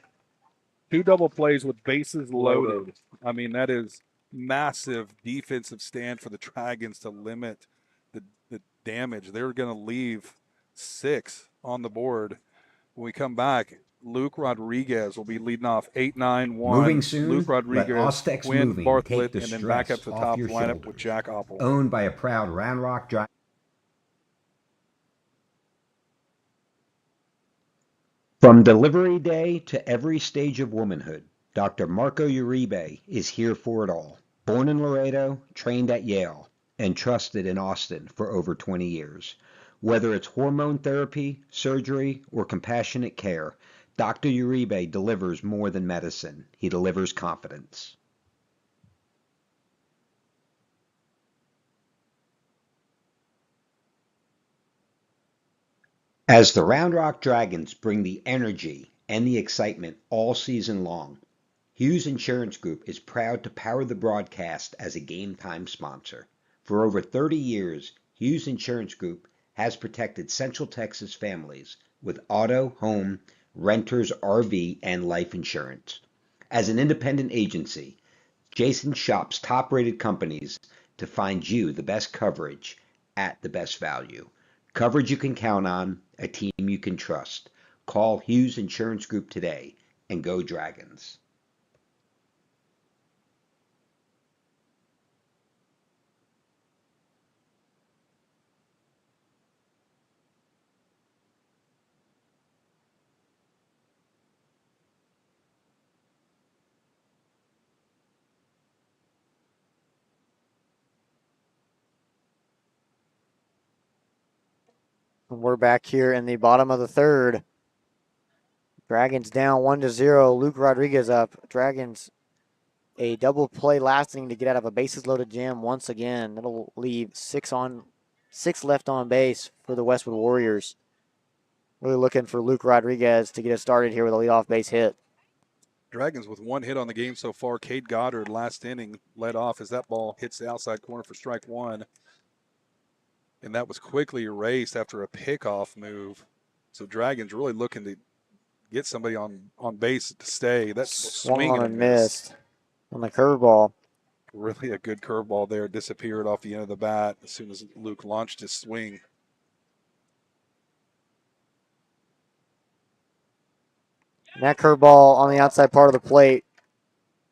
2 double plays with bases loaded. I mean, that is massive defensive stand for the Dragons to limit the damage. They're going to leave 6 on the board. When we come back, Luke Rodriguez will be leading off 8-9-1. Moving soon? Luke Let Rodriguez, Ostex Quinn Moving Bartlett, take the and then back up stress to the off top your lineup shoulders. with Jack Oppel. Owned by a proud Round Rock driver. From delivery day to every stage of womanhood, Dr. Marco Uribe is here for it all. Born in Laredo, trained at Yale, and trusted in Austin for over 20 years. Whether it's hormone therapy, surgery, or compassionate care, Dr. Uribe delivers more than medicine. He delivers confidence. As the Round Rock Dragons bring the energy and the excitement all season long, Hughes Insurance Group is proud to power the broadcast as a game time sponsor. For over 30 years, Hughes Insurance Group has protected Central Texas families with auto, home, renters, RV, and life insurance. As an independent agency, Jason shops top-rated companies to find you the best coverage at the best value. Coverage you can count on, a team you can trust. Call Hughes Insurance Group today and go Dragons. We're back here in the bottom of the third. Dragons down 1-0. Luke Rodriguez up. Dragons a double play lasting to get out of a bases loaded jam once again. That'll leave 6 left on base for the Westwood Warriors. Really looking for Luke Rodriguez to get us started here with a leadoff base hit. Dragons with 1 hit on the game so far. Cade Goddard last inning led off as that ball hits the outside corner for strike 1. And that was quickly erased after a pickoff move. So Dragons really looking to get somebody on base to stay. That's swing on and a miss. On the curveball. Really a good curveball there. Disappeared off the end of the bat as soon as Luke launched his swing. And that curveball on the outside part of the plate.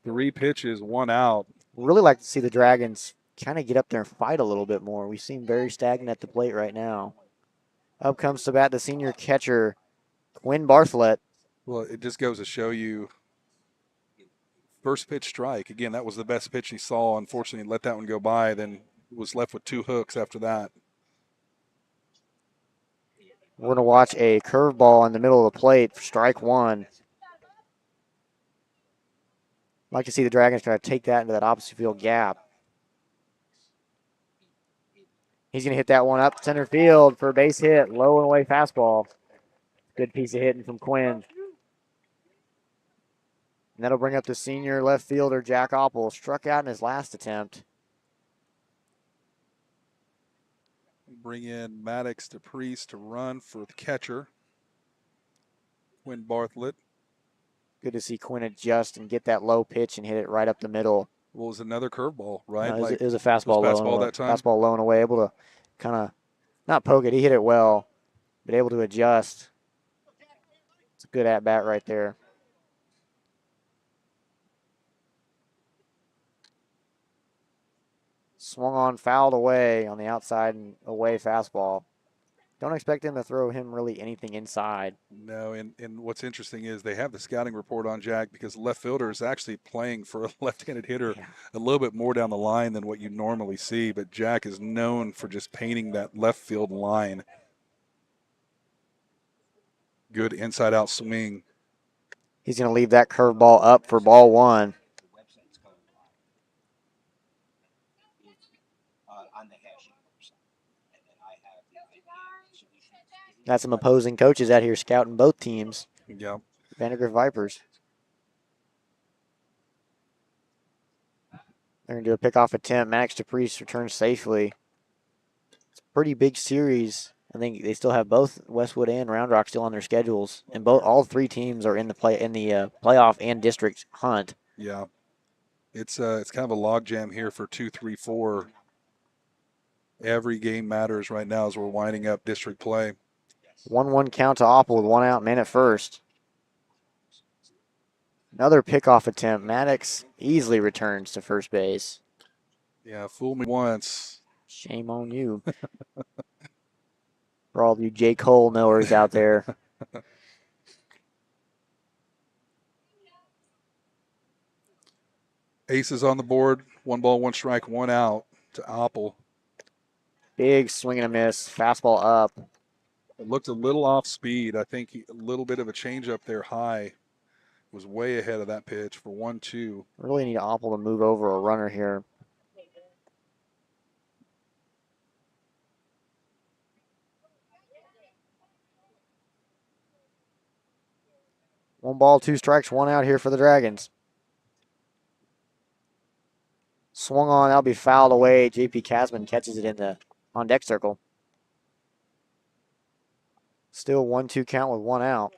3 pitches, 1 out. Really like to see the Dragons kind of get up there and fight a little bit more. We seem very stagnant at the plate right now. Up comes to bat the senior catcher, Quinn Bartlett. Well, it just goes to show you first pitch strike. Again, that was the best pitch he saw. Unfortunately, let that one go by, then was left with 2 hooks after that. We're going to watch a curveball in the middle of the plate for strike 1. Like to see the Dragons try to take that into that opposite field gap. He's going to hit that one up center field for a base hit. Low and away fastball. Good piece of hitting from Quinn. And that'll bring up the senior left fielder, Jack Oppel. Struck out in his last attempt. Bring in Maddox to Priest to run for the catcher, Quinn Bartlett. Good to see Quinn adjust and get that low pitch and hit it right up the middle. Well, it was another curveball, right? No, it was a it was fastball low. fastball that time. Fastball low and away, able to kind of not poke it. He hit it well, but able to adjust. It's a good at bat right there. Swung on, fouled away on the outside and away fastball. Don't expect him to throw him really anything inside. No, and what's interesting is they have the scouting report on Jack because left fielder is actually playing for a left-handed hitter a little bit more down the line than what you normally see, but Jack is known for just painting that left field line. Good inside-out swing. He's going to leave that curveball up for ball one. Got some opposing coaches out here scouting both teams. Yeah. Vandergrift Vipers. They're going to do a pickoff attempt. Max DePriest returns safely. It's a pretty big series. I think they still have both Westwood and Round Rock still on their schedules, and all three teams are in the playoff and district hunt. Yeah, it's kind of a logjam here for 2, 3, 4. Every game matters right now as we're winding up district play. 1-1 count to Opple with one out, man at first. Another pickoff attempt. Maddox easily returns to first base. Yeah, fool me once. Shame on you. For all of you J. Cole knowers out there. Aces on the board. 1 ball, 1 strike, 1 out to Opple. Big swing and a miss. Fastball up. It looked a little off speed. I think a little bit of a changeup there high. Was way ahead of that pitch for 1-2. Really need Opple to move over a runner here. One ball, 2 strikes, 1 out here for the Dragons. Swung on, that'll be fouled away. JP Casman catches it in the on deck circle. Still 1-2 count with 1 out.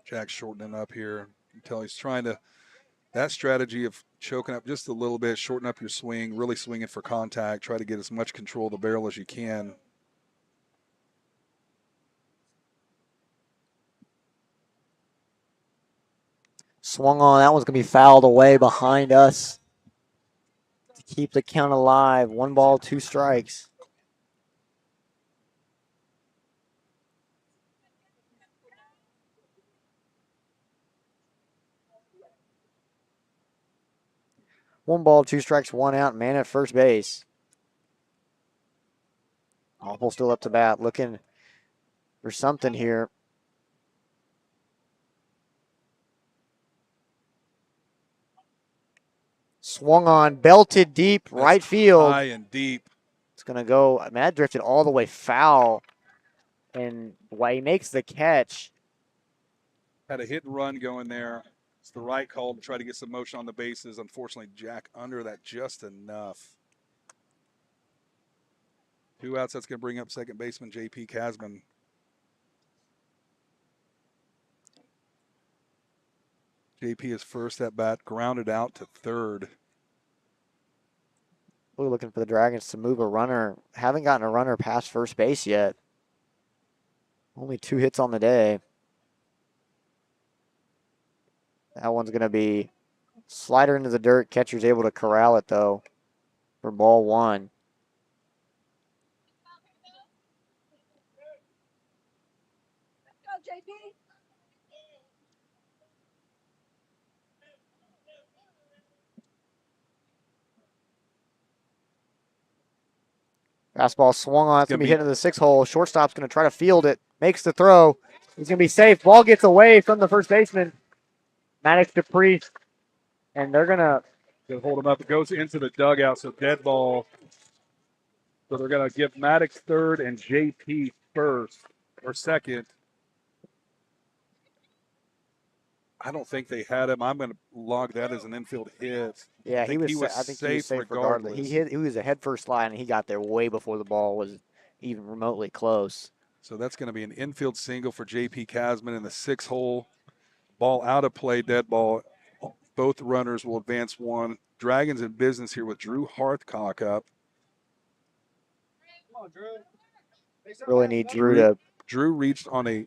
Jack's shortening up here until he's trying to, that strategy of choking up just a little bit, shorten up your swing, really swinging for contact, try to get as much control of the barrel as you can. Swung on, that one's going to be fouled away behind us to keep the count alive. 1 ball, 2 strikes. One ball, 2 strikes, 1 out, man at first base. Opple still up to bat, looking for something here. Swung on, belted deep, That's right field. High and deep. It's going to go, Matt drifted all the way foul. And while he makes the catch. Had a hit and run going there. It's the right call to try to get some motion on the bases. Unfortunately, Jack under that just enough. 2 outs, that's going to bring up second baseman JP Casman. JP is first at bat, grounded out to third. We're looking for the Dragons to move a runner. Haven't gotten a runner past first base yet. Only 2 hits on the day. That one's going to be slider into the dirt. Catcher's able to corral it, though, for ball 1. Fastball swung on. It's going to be hit into the 6-hole. Shortstop's going to try to field it. Makes the throw. He's going to be safe. Ball gets away from the first baseman. Maddox DePriest. And they're going to hold him up. It goes into the dugout, so dead ball. So they're going to give Maddox third and JP first or second. I don't think they had him. I'm going to log that as an infield hit. Yeah, I think he was safe regardless. He was a head first slide, and he got there way before the ball was even remotely close. So that's going to be an infield single for JP Casman in the 6-hole. Ball out of play, dead ball Both runners will advance one. Dragons in business here with Drew Harthcock up. Really need Drew to Drew reached on a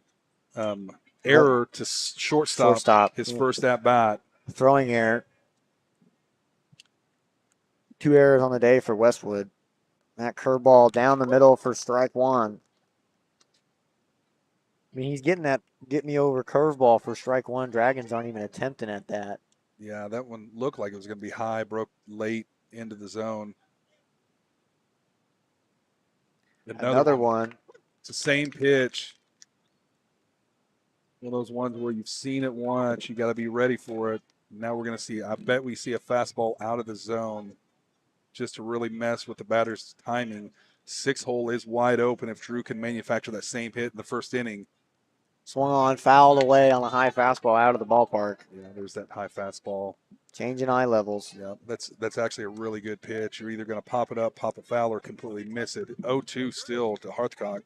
error to shortstop his first at bat. Throwing error. 2 errors on the day for Westwood. That curveball down the middle for strike one. I mean, he's getting that get me over curveball for strike one. Dragons aren't even attempting at that. Yeah, that one looked like it was going to be high, broke late into the zone. Another one. It's the same pitch. One of those ones where you've seen it once, you got to be ready for it. Now we're going to see, I bet we see a fastball out of the zone just to really mess with the batter's timing. 6-hole is wide open if Drew can manufacture that same hit in the first inning. Swung on, fouled away on a high fastball out of the ballpark. Yeah, there's that high fastball. Changing eye levels. Yeah, that's actually a really good pitch. You're either going to pop it up, pop a foul, or completely miss it. 0-2 still to Harthcock.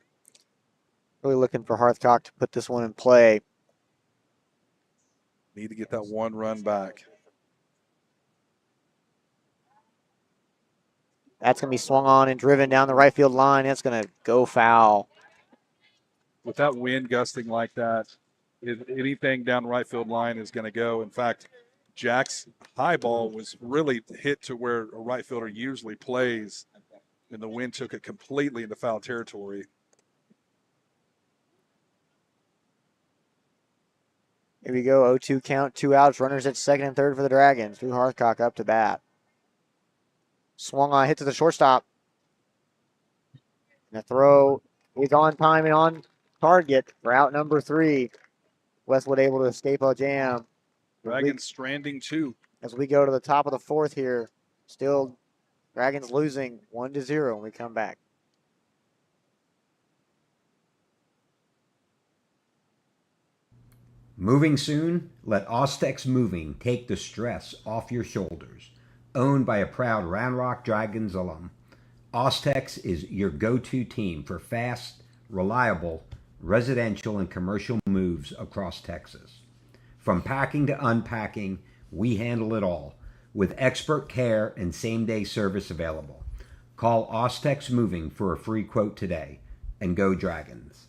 Really looking for Harthcock to put this one in play. Need to get that one run back. That's going to be swung on and driven down the right field line. That's going to go foul. With that wind gusting like that, anything down the right field line is going to go. In fact, Jack's high ball was really hit to where a right fielder usually plays, and the wind took it completely into foul territory. Here we go, 0-2 count, 2 outs, runners at second and third for the Dragons. Drew Harthcock up to bat. Swung on, hit to the shortstop. And the throw is on time and on target for out number 3. Westwood able to escape a jam. Dragons stranding 2. As we go to the top of the 4th here, still Dragons losing 1-0 when we come back. Moving soon? Let Ostex Moving take the stress off your shoulders. Owned by a proud Round Rock Dragons alum, Ostex is your go-to team for fast, reliable, residential and commercial moves across Texas. From packing to unpacking, we handle it all, with expert care and same-day service available. Call Ostex Moving for a free quote today, and go Dragons.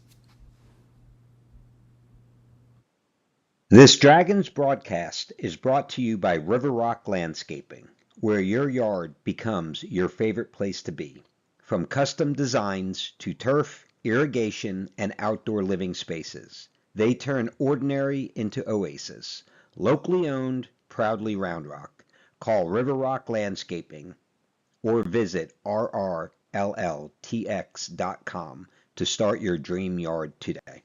This Dragons broadcast is brought to you by River Rock Landscaping, where your yard becomes your favorite place to be. From custom designs to turf, irrigation, and outdoor living spaces, they turn ordinary into oasis. Locally owned, proudly Round Rock. Call River Rock Landscaping or visit rrlltx.com to start your dream yard today.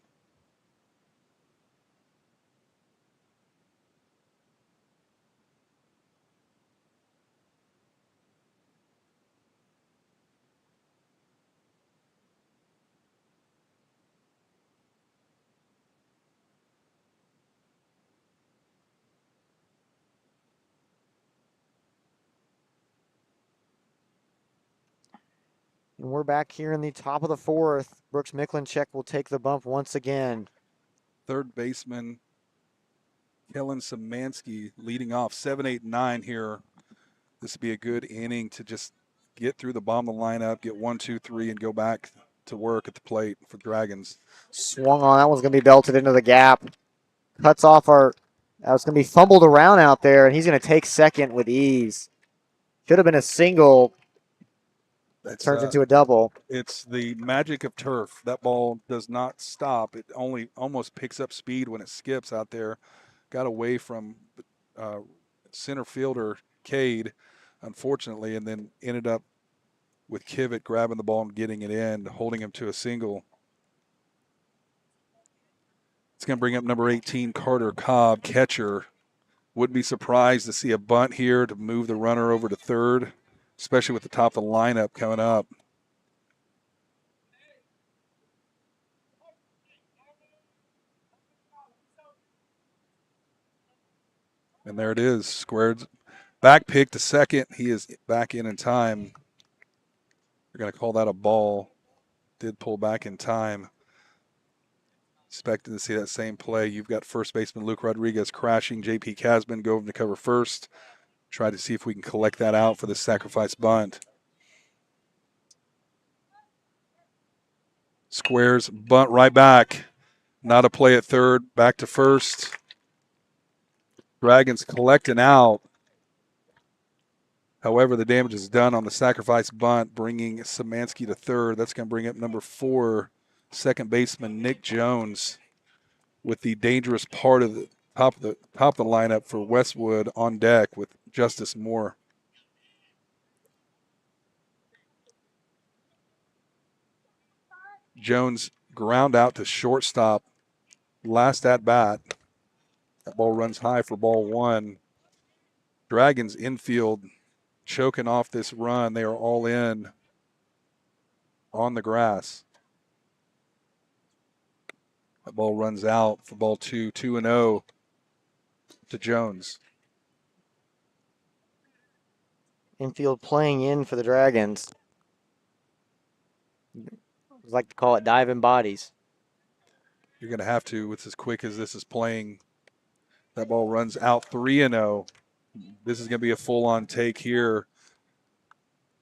And we're back here in the top of the 4th. Brooks Miklinchek will take the bump once again. Third baseman Kellen Szymanski leading off 7-8-9 here. This would be a good inning to just get through the bottom of the lineup, get 1, 2, 3, and go back to work at the plate for Dragons. Swung on. That one's going to be belted into the gap. Cuts off our. That was going to be fumbled around out there, and he's going to take second with ease. Should have been a single. That turns into a double. It's the magic of turf. That ball does not stop. It only almost picks up speed when it skips out there. Got away from center fielder Cade, unfortunately, and then ended up with Kivett grabbing the ball and getting it in, holding him to a single. It's going to bring up number 18, Carter Cobb, catcher. Wouldn't be surprised to see a bunt here to move the runner over to third, especially with the top of the lineup coming up. And there it is, squared. Back pick to second. He is back in time. They're going to call that a ball. Did pull back in time. Expected to see that same play. You've got first baseman Luke Rodriguez crashing. J.P. Casman go over to cover first. Try to see if we can collect that out for the sacrifice bunt. Squares, bunt right back. Not a play at third. Back to first. Dragons collecting out. However, the damage is done on the sacrifice bunt, bringing Szymanski to third. That's going to bring up number 4, second baseman Nick Jones, with the dangerous part of the top of the lineup for Westwood on deck with Justice Moore. Jones ground out to shortstop. Last at bat. That ball runs high for ball 1. Dragons infield choking off this run. They are all in on the grass. That ball runs out for ball 2, 2-0 to Jones. Infield playing in for the Dragons. I like to call it diving bodies. You're going to have to, with as quick as this is playing. That ball runs out 3-0. This is going to be a full-on take here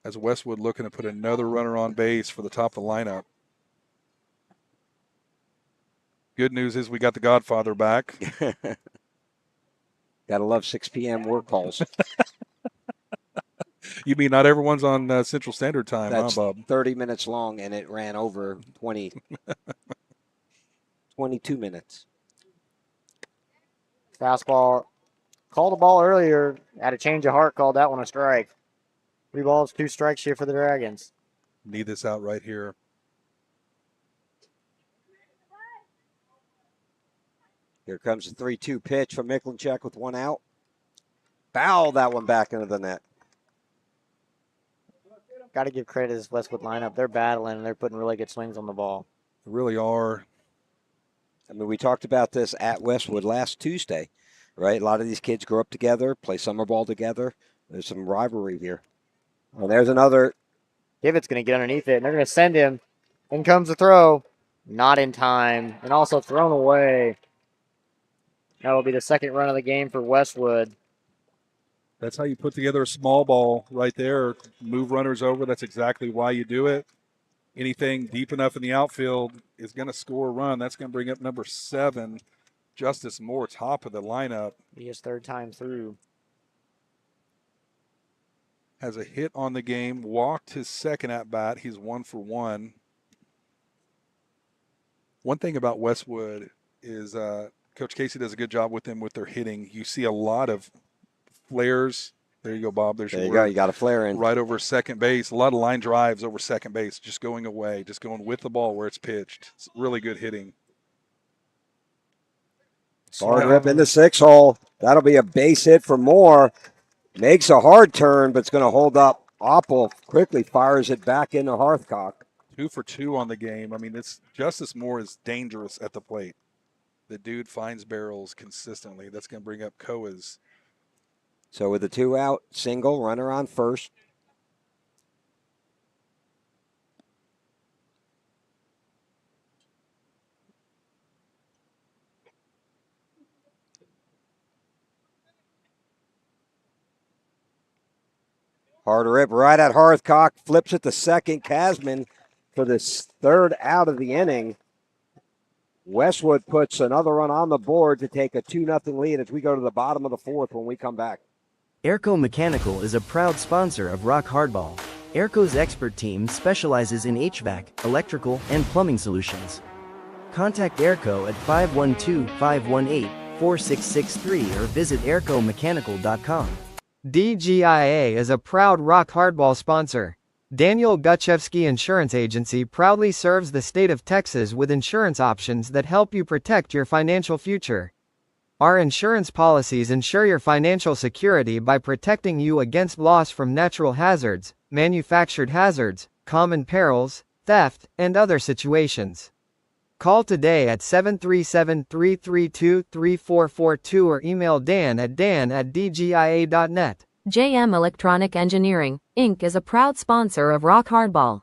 as Westwood looking to put another runner on base for the top of the lineup. Good news is we got the Godfather back. Gotta love 6 p.m. work calls. You mean not everyone's on Central Standard Time, That's huh, Bob? 30 minutes long, and it ran over 22 minutes. Fastball. Called the ball earlier. Had a change of heart. Called that one a strike. 3 balls, 2 strikes here for the Dragons. Need this out right here. Here comes the 3-2 pitch from Miklinchuk with 1 out. Foul that one back into the net. Got to give credit to this Westwood lineup. They're battling, and they're putting really good swings on the ball. They really are. I mean, we talked about this at Westwood last Tuesday, right? A lot of these kids grow up together, play summer ball together. There's some rivalry here. Well, there's another. Divott's going to get underneath it, and they're going to send him. In comes the throw. Not in time, and also thrown away. That will be the second run of the game for Westwood. That's how you put together a small ball right there. Move runners over. That's exactly why you do it. Anything deep enough in the outfield is going to score a run. That's going to bring up number 7, Justice Moore, top of the lineup. His 3rd time through. Has a hit on the game. Walked his second at bat. He's 1 for 1. One thing about Westwood is Coach Casey does a good job with them with their hitting. You see a lot of flares. There you go, Bob. There's There your you word. go. You got a flare in. Right over second base. A lot of line drives over second base, just going away, just going with the ball where it's pitched. It's really good hitting. Hard rip in the 6 hole. That'll be a base hit for Moore. Makes a hard turn, but it's going to hold up. Opple quickly fires it back into Hearthcock. 2 for 2 on the game. I mean, this Justice Moore is dangerous at the plate. The dude finds barrels consistently. That's going to bring up Koa's. So with the 2 out, single, runner on first. Hard rip right at Hearthcock. Flips it to second. Casman for the 3rd out of the inning. Westwood puts another run on the board to take a 2-0 lead as we go to the bottom of the 4th when we come back. Airco Mechanical is a proud sponsor of Rock Hardball. Airco's expert team specializes in HVAC, electrical, and plumbing solutions. Contact Airco at 512-518-4663 or visit aircomechanical.com. DGIA is a proud Rock Hardball sponsor. Daniel Gutchevsky Insurance Agency proudly serves the state of Texas with insurance options that help you protect your financial future. Our insurance policies ensure your financial security by protecting you against loss from natural hazards, manufactured hazards, common perils, theft, and other situations. Call today at 737-332-3442 or email dan@dgia.net. JM Electronic Engineering, Inc. is a proud sponsor of Rock Hardball.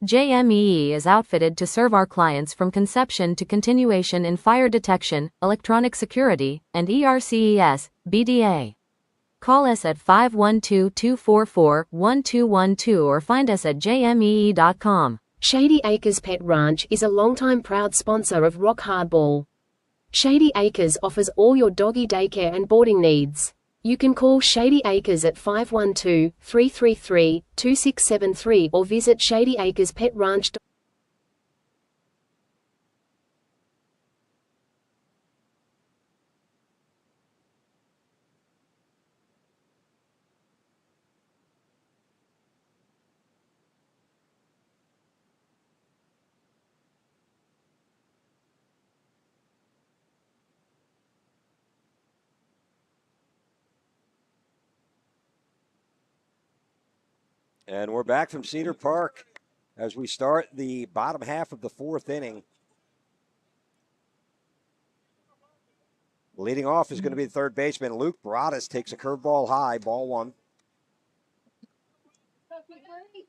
JMEE is outfitted to serve our clients from conception to continuation in fire detection, electronic security, and ERCES, BDA. Call us at 512-244-1212 or find us at jmee.com. Shady Acres Pet Ranch is a longtime proud sponsor of Rock Hardball. Shady Acres offers all your doggy daycare and boarding needs. You can call Shady Acres at 512-333-2673 or visit shadyacrespetranch.com. And we're back from Cedar Park as we start the bottom half of the fourth inning. Leading off is going to be the third baseman. Luke Broadus takes a curveball high, ball one.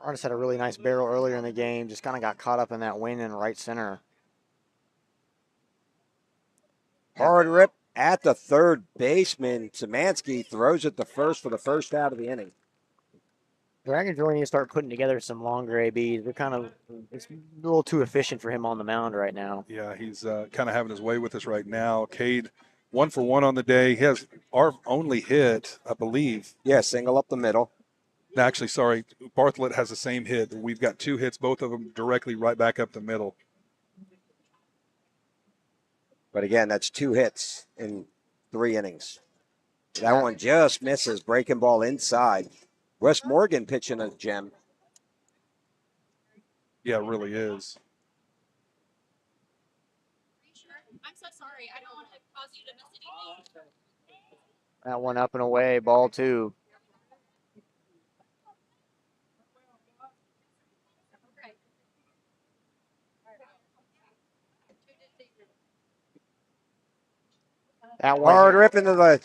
Artist had a really nice barrel earlier in the game, just kind of got caught up in that wind in right center. Hard rip at the third baseman. Szymanski throws it to first for the first out of the inning. Dragons really need to start putting together some longer ABs. It's a little too efficient for him on the mound right now. Yeah, he's kind of having his way with us right now. Cade, 1 for 1 on the day. He has our only hit, I believe. Yeah, single up the middle. Actually, sorry, Bartlett has the same hit. We've got 2 hits, both of them directly right back up the middle. But again, that's 2 hits in 3 innings. That one just misses. Breaking ball inside. Wes Morgan pitching a gem. Yeah, it really is. I'm so sorry. I don't want to cause you to miss anything. That one up and away, ball 2. That one Hard rip into the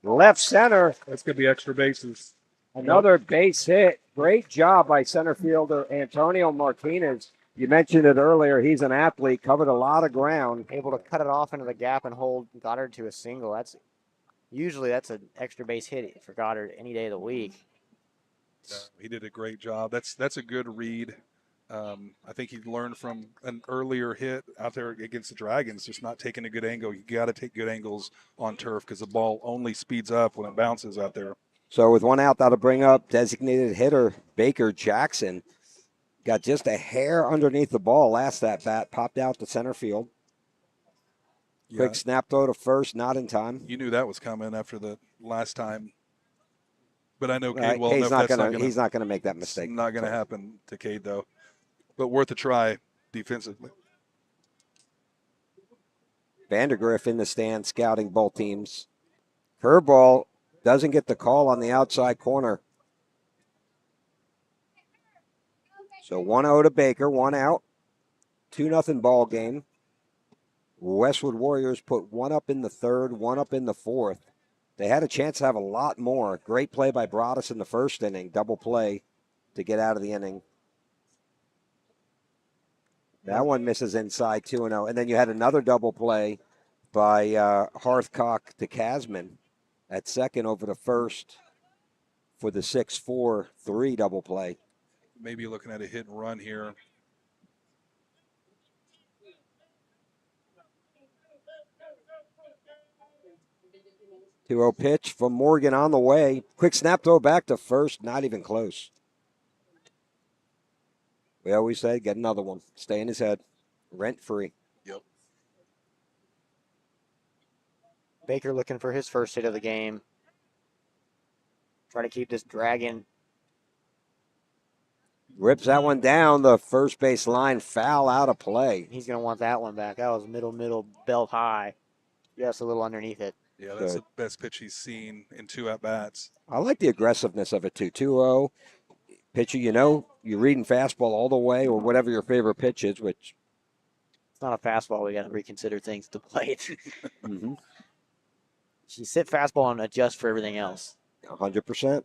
left center. That's going to be extra bases. Another base hit. Great job by center fielder Antonio Martinez. You mentioned it earlier. He's an athlete, covered a lot of ground. able to cut it off into the gap and hold Goddard to a single. That's an extra base hit for Goddard any day of the week. He did a great job. That's a good read. I think he learned from an earlier hit out there against the Dragons, just not taking a good angle. You got to take good angles on turf because the ball only speeds up when it bounces out there. So with 1 out, that'll bring up designated hitter Baker Jackson. Got just a hair underneath the ball last at bat, popped out to center field. Yeah. Quick snap throw to first, not in time. You knew that was coming after the last time. But I know Cade Cade's well enough he's not gonna make that mistake. Not going to happen to Cade, though. But worth a try defensively. Vandergriff in the stand, scouting both teams. Curveball doesn't get the call on the outside corner. So 1-0 to Baker, 1 out. 2-0 ball game. Westwood Warriors put 1 up in the third, 1 up in the fourth. They had a chance to have a lot more. Great play by Broadus in the first inning, double play to get out of the inning. That one misses inside 2-0. And then you had another double play by Hearthcock to Casman at second over to first for the 6-4-3 double play. Maybe looking at a hit and run here. Two-zero pitch from Morgan on the way. Quick snap throw back to first, not even close. We always say, get another one. Stay in his head. Rent free. Yep. Baker looking for his first hit of the game. Try to keep this Dragon. Rips that one down the first base line, foul out of play. He's going to want that one back. That was middle, belt high. Just a little underneath it. Yeah, that's the best pitch he's seen in 2 at-bats. I like the aggressiveness of it, too. 2-0. Pitcher, you're reading fastball all the way or whatever your favorite pitch is, which... It's not a fastball. We got to reconsider things to play it. Mm-hmm. You sit fastball and adjust for everything else. 100%.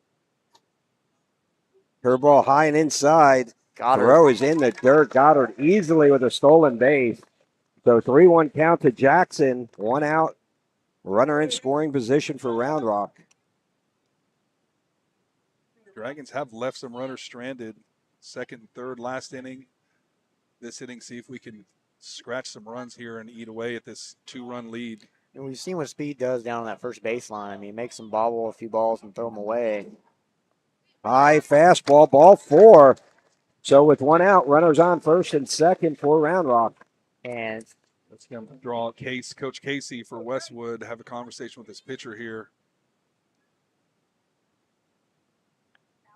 Curveball high and inside. Goddard. Throw is in the dirt. Goddard easily with a stolen base. So 3-1 count to Jackson. 1 out. Runner in scoring position for Round Rock. Dragons have left some runners stranded. Second and third last inning. This inning, see if we can scratch some runs here and eat away at this 2-run lead. And we've seen what speed does down on that first baseline. I mean, he makes them bobble a few balls and throw them away. High fastball, ball 4. So with 1 out, runners on first and second for Round Rock. And Let's draw Coach Casey for Westwood, have a conversation with his pitcher here.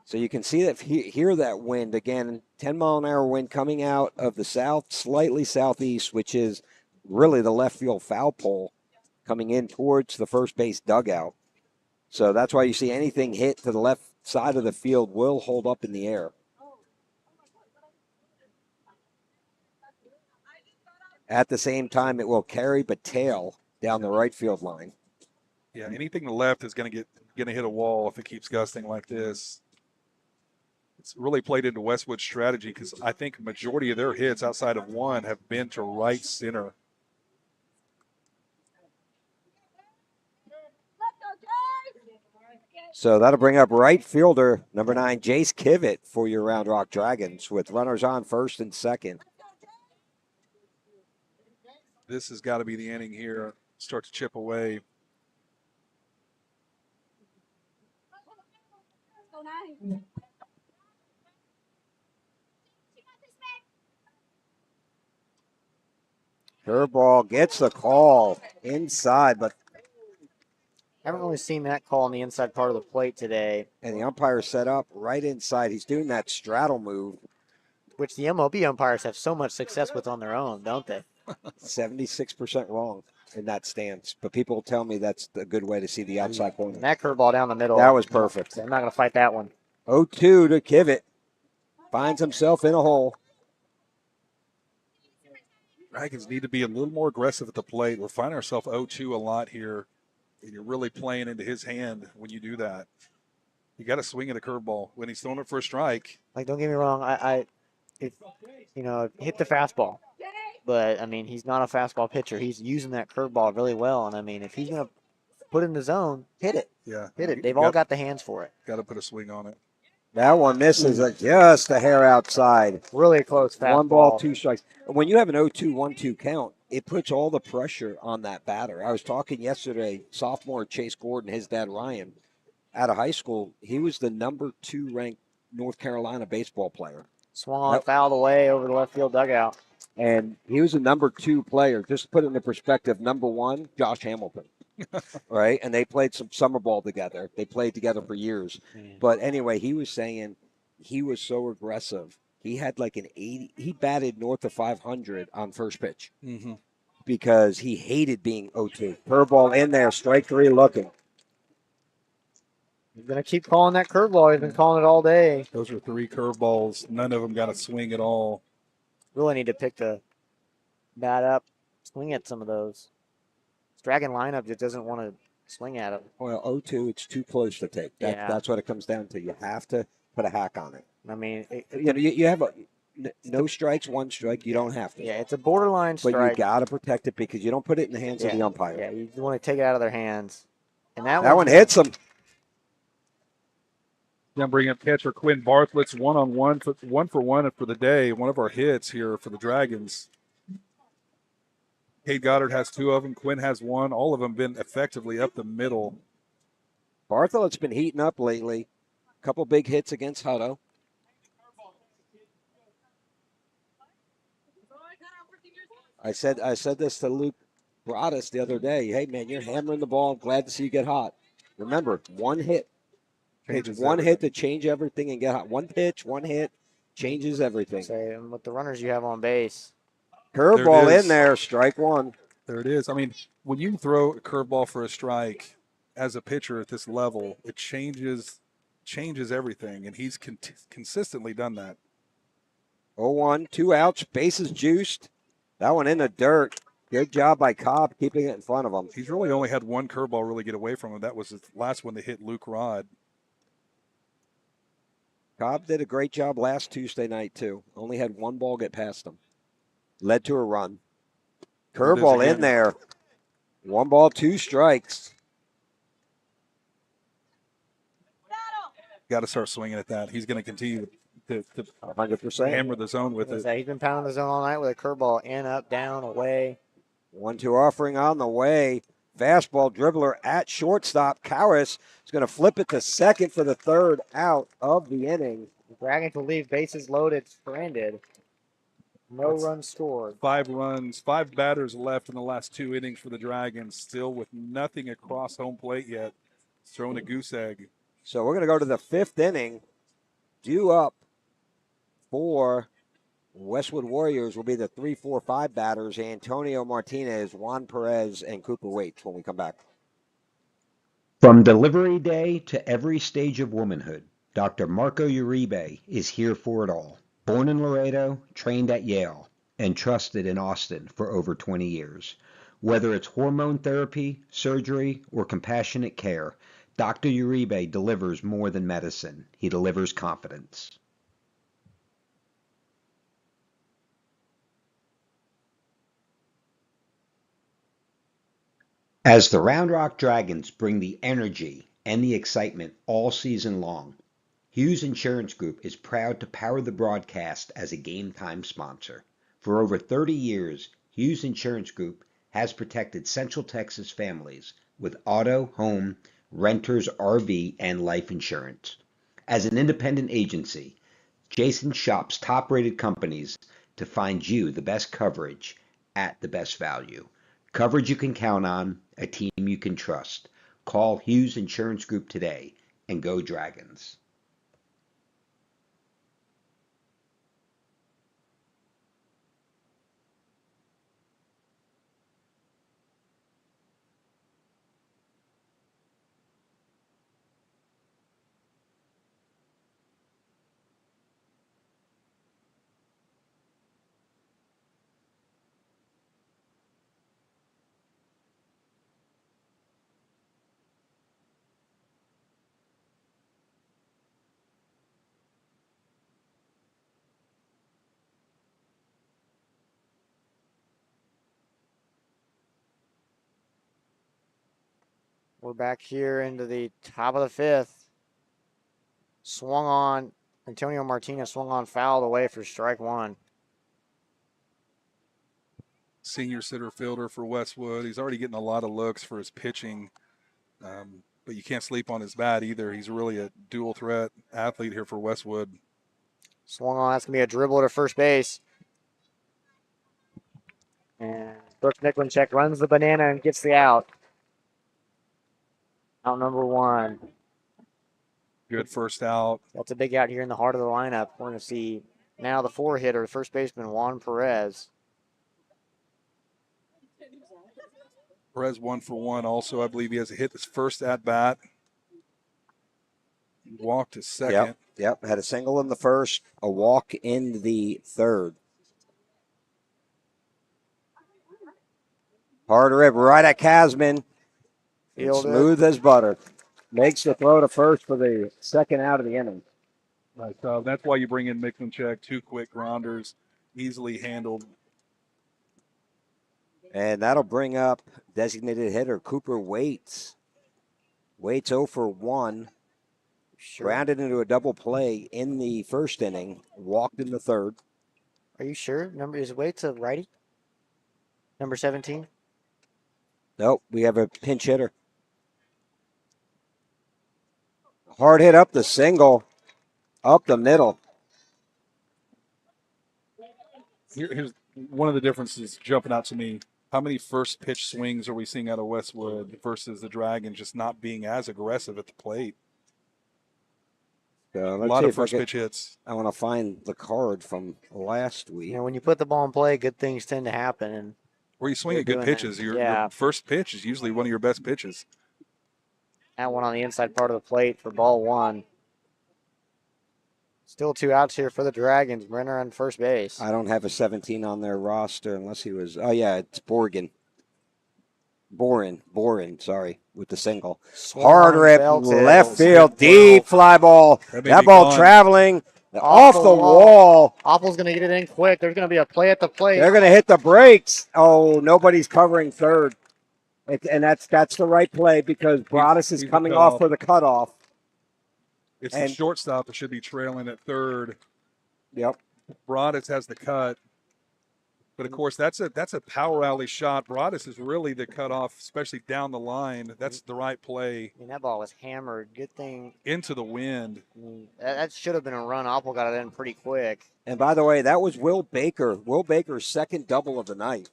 So you can see that, hear that wind again, 10-mile-an-hour wind coming out of the south, slightly southeast, which is really the left field foul pole coming in towards the first base dugout. So that's why you see anything hit to the left side of the field will hold up in the air. At the same time, it will carry but tail down the right field line. Yeah, anything to the left is going to hit a wall if it keeps gusting like this. It's really played into Westwood's strategy because I think majority of their hits outside of one have been to right center. So that'll bring up right fielder, number 9, Jace Kivett for your Round Rock Dragons with runners on first and second. This has got to be the inning here. Start to chip away. Curveball gets the call inside, but haven't really seen that call on the inside part of the plate today. And the umpire set up right inside. He's doing that straddle move, which the MLB umpires have so much success with on their own, don't they? 76% wrong in that stance. But people tell me that's a good way to see the outside corner. And that curveball down the middle. That was perfect. I'm not going to fight that one. 0-2 to Kivett. Finds himself in a hole. Dragons need to be a little more aggressive at the plate. We're finding ourselves 0-2 a lot here. And you're really playing into his hand when you do that. You got to swing at a curveball when he's throwing it for a strike. Like, don't get me wrong, hit the fastball. But, I mean, he's not a fastball pitcher. He's using that curveball really well. And, I mean, if he's going to put it in the zone, hit it. Yeah. Hit it. They've all got the hands for it. Got to put a swing on it. That one misses just a hair outside. Really close fastball. 1 ball, 2 strikes. When you have an 0-2, 1-2 count, it puts all the pressure on that batter. I was talking yesterday, sophomore Chase Gordon, his dad Ryan, out of high school, he was the number 2 ranked North Carolina baseball player. Swung on, fouled away over the left field dugout. And he was the number 2 player. Just to put it into perspective, number 1, Josh Hamilton. Right? And they played some summer ball together. They played together for years. But anyway, he was saying he was so aggressive. He had like an 80. He batted north of 500 on first pitch because he hated being 0-2. Curveball in there, strike 3 looking. He's going to keep calling that curveball. He's been calling it all day. Those are 3 curveballs. None of them got a swing at all. Really need to pick the bat up, swing at some of those. Dragon lineup just doesn't want to swing at him. Well, 0-2, it's too close to take. That's what it comes down to. You have to put a hack on it. I mean, you have no strikes, 1 strike. You don't have to. Yeah, it's a borderline strike. But you got to protect it because you don't put it in the hands of the umpire. Yeah, you want to take it out of their hands. And that one hits him. Then bring up catcher Quinn Bartlett's 1-on-1, 1 for 1 for the day. One of our hits here for the Dragons. Cade Goddard has 2 of them. Quinn has 1. All of them been effectively up the middle. Bartlett's been heating up lately. A couple big hits against Hutto. I said this to Luke Broadus the other day. Hey, man, you're hammering the ball. Glad to see you get hot. Remember, 1 hit. It's 1 hit to change everything and get hot. 1 pitch, 1 hit changes everything. And with the runners you have on base. Curveball in there, strike 1. There it is. I mean, when you throw a curveball for a strike as a pitcher at this level, it changes everything, and he's consistently done that. 0-1, 2 outs, bases juiced. That one in the dirt. Good job by Cobb keeping it in front of him. He's really only had 1 curveball really get away from him. That was his last one that hit Luke Rod. Cobb did a great job last Tuesday night, too. Only had one ball get past him. Led to a run. Curveball in there. 1 ball, 2 strikes. Got to start swinging at that. He's going to continue to 100%. hammer the zone with it. He's been pounding the zone all night with a curveball in, up, down, away. 1-2 offering on the way. Fastball dribbler at shortstop. Cowris is going to flip it to second for the 3rd out of the inning. Dragons will leave bases loaded, stranded. No runs scored. 5 runs, 5 batters left in the last 2 innings for the Dragons, still with nothing across home plate yet. It's throwing a goose egg. So we're going to go to the 5th inning. Due up for Westwood Warriors will be the 3, 4, 5 batters: Antonio Martinez, Juan Perez, and Cooper Waits when we come back. From delivery day to every stage of womanhood, Dr. Marco Uribe is here for it all. Born in Laredo, trained at Yale, and trusted in Austin for over 20 years. Whether it's hormone therapy, surgery, or compassionate care, Dr. Uribe delivers more than medicine. He delivers confidence. As the Round Rock Dragons bring the energy and the excitement all season long, Hughes Insurance Group is proud to power the broadcast as a game time sponsor. For over 30 years, Hughes Insurance Group has protected Central Texas families with auto, home, renters, RV, and life insurance. As an independent agency, Jason shops top-rated companies to find you the best coverage at the best value. Coverage you can count on, a team you can trust. Call Hughes Insurance Group today and go Dragons. We're back here into the top of the 5th. Swung on. Antonio Martinez swung on, fouled away for strike 1. Senior center fielder for Westwood. He's already getting a lot of looks for his pitching, but you can't sleep on his bat either. He's really a dual threat athlete here for Westwood. Swung on. That's going to be a dribble to first base. And Brooks Nicklinchek runs the banana and gets the out. Out number 1. Good first out. That's a big out here in the heart of the lineup. We're going to see now the 4-hitter, first baseman Juan Perez. Perez 1 for 1. Also, I believe he has a hit his first at bat. Walked his second. Yep. Had a single in the first, a walk in the 3rd. Hard rip right at Casman. Smooth as butter. Makes the throw to first for the 2nd out of the inning. Right, so that's why you bring in Nicklinchek. 2 quick grounders, easily handled. And that'll bring up designated hitter Cooper Waits. Waits 0 for 1. Grounded into a double play in the 1st inning. Walked in the 3rd. Are you sure? Is Waits a righty? Number 17? Nope, we have a pinch hitter. Hard hit up the single, up the middle. Here's one of the differences jumping out to me. How many first pitch swings are we seeing out of Westwood versus the Dragons just not being as aggressive at the plate? A lot of first pitch hits. I want to find the card from last week. You know, when you put the ball in play, good things tend to happen. And where you swing at good pitches, your first pitch is usually one of your best pitches. That one on the inside part of the plate for ball 1. Still 2 outs here for the Dragons. Brenner on first base. I don't have a 17 on their roster unless he was. Oh, yeah, it's Borgen. Boren, sorry, with the single. Swung Hard on, rip, belted. left Hit field, well. deep fly ball. That may That be ball gone. traveling Off off the the wall. Apple's going to get it in quick. There's going to be a play at the plate. They're going to hit the brakes. Oh, nobody's covering third. And that's the right play because Broadus is he's the coming off cutoff. for the cutoff. It's And- the shortstop that should be trailing at third. Yep. Broadus has the cut. But, of course, that's a power alley shot. Broadus is really the cutoff, especially down the line. That's the right play. I mean, that ball was hammered. Good thing. Into the wind. I mean, that should have been a run. Apple got it in pretty quick. And by the way, that was Will Baker. Will Baker's second double of the night.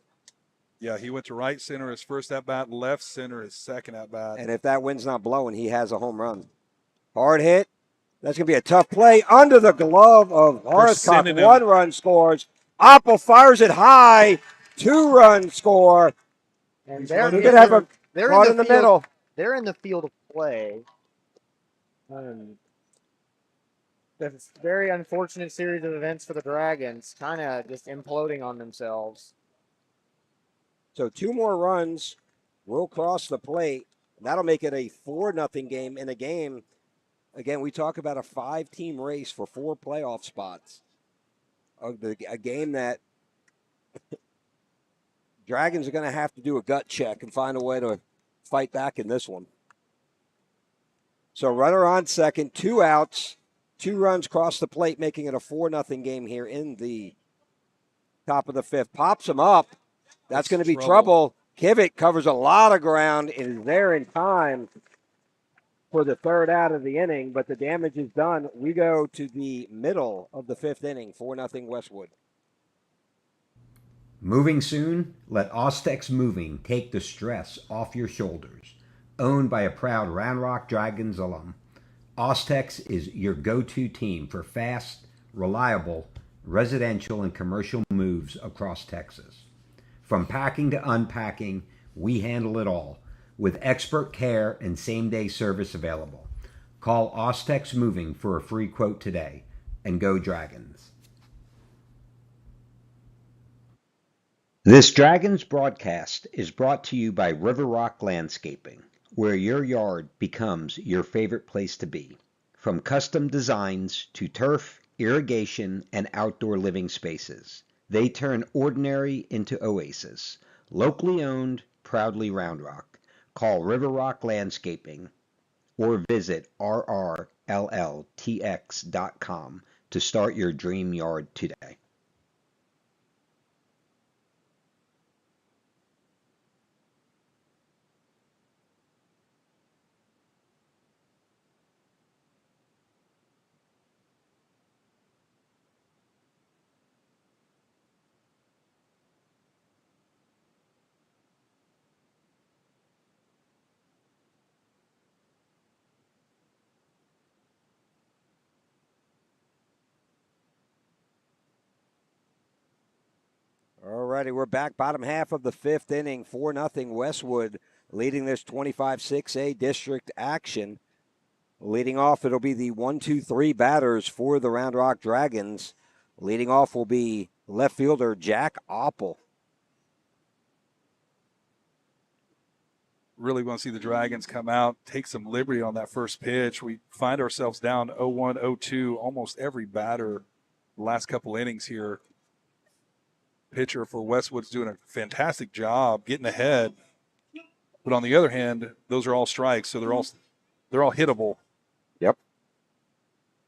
Yeah, he went to right center his first at-bat, left center his second at-bat. And if that wind's not blowing, he has a home run. Hard hit. That's going to be a tough play under the glove of Horsecock. sending him. 1 run scores. Apple fires it high. 2-run score. And We're going to have a caught in the middle. They're in the field of play. That's a very unfortunate series of events for the Dragons, kind of just imploding on themselves. So 2 more runs will cross the plate. That'll make it a 4-0 game in a game. Again, we talk about a 5-team race for 4 playoff spots. A game that Dragons are going to have to do a gut check and find a way to fight back in this one. So runner on second, 2 outs, 2 runs cross the plate, making it a 4-0 game here in the top of the 5th. Pops him up. That's going to be trouble. Kivett covers a lot of ground and is there in time for the 3rd out of the inning, but the damage is done. We go to the middle of the 5th inning, 4-0 Westwood. Moving soon? Let Ostex Moving take the stress off your shoulders. Owned by a proud Round Rock Dragons alum, Ostex is your go-to team for fast, reliable, residential and commercial moves across Texas. From packing to unpacking, we handle it all, with expert care and same-day service available. Call Ostex Moving for a free quote today, and go Dragons. This Dragons broadcast is brought to you by River Rock Landscaping, where your yard becomes your favorite place to be. From custom designs to turf, irrigation, and outdoor living spaces, they turn ordinary into oasis. Locally owned, proudly Round Rock. Call River Rock Landscaping or visit rrlltx.com to start your dream yard today. All righty, we're back. Bottom half of the 5th inning, 4-0 Westwood leading this 25-6A district action. Leading off, it'll be the 1-2-3 batters for the Round Rock Dragons. Leading off will be left fielder Jack Oppel. Really want to see the Dragons come out, take some liberty on that first pitch. We find ourselves down 0-1, 0-2 almost every batter the last couple innings here. Pitcher for Westwood's doing a fantastic job getting ahead. But on the other hand, those are all strikes, so they're all hittable. Yep.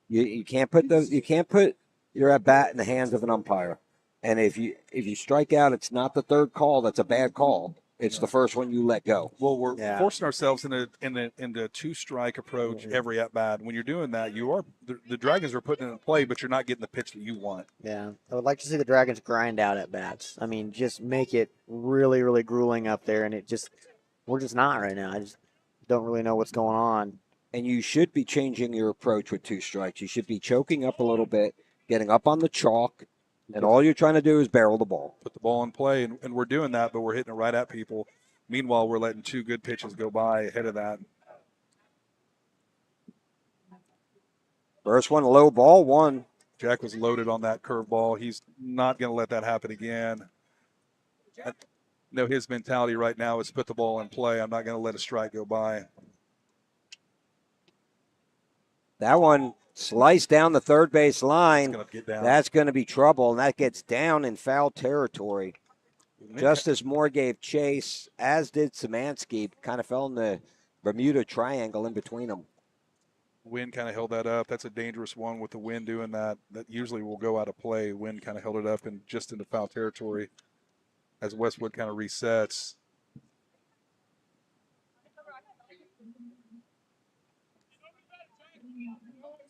You can't put your at bat in the hands of an umpire. And if you strike out, it's not the 3rd call that's a bad call. It's the first one you let go. Well, we're forcing ourselves into a 2-strike approach every at bat. When you're doing that, the Dragons are putting it in play, but you're not getting the pitch that you want. Yeah, I would like to see the Dragons grind out at bats. I mean, just make it really, really grueling up there, and we're just not right now. I just don't really know what's going on. And you should be changing your approach with 2 strikes. You should be choking up a little bit, getting up on the chalk, and all you're trying to do is barrel the ball. Put the ball in play, and we're doing that, but we're hitting it right at people. Meanwhile, we're letting 2 good pitches go by ahead of that. First one, low ball, 1. Jack was loaded on that curveball. He's not going to let that happen again. know his mentality right now is put the ball in play. I'm not going to let a strike go by. That one sliced down the third base line. Gonna get down. That's going to be trouble, and that gets down in foul territory. Just as Moore gave chase, as did Szymanski, kind of fell in the Bermuda Triangle in between them. Wind kind of held that up. That's a dangerous one with the wind doing that. That usually will go out of play. Wind kind of held it up and just into foul territory as Westwood kind of resets.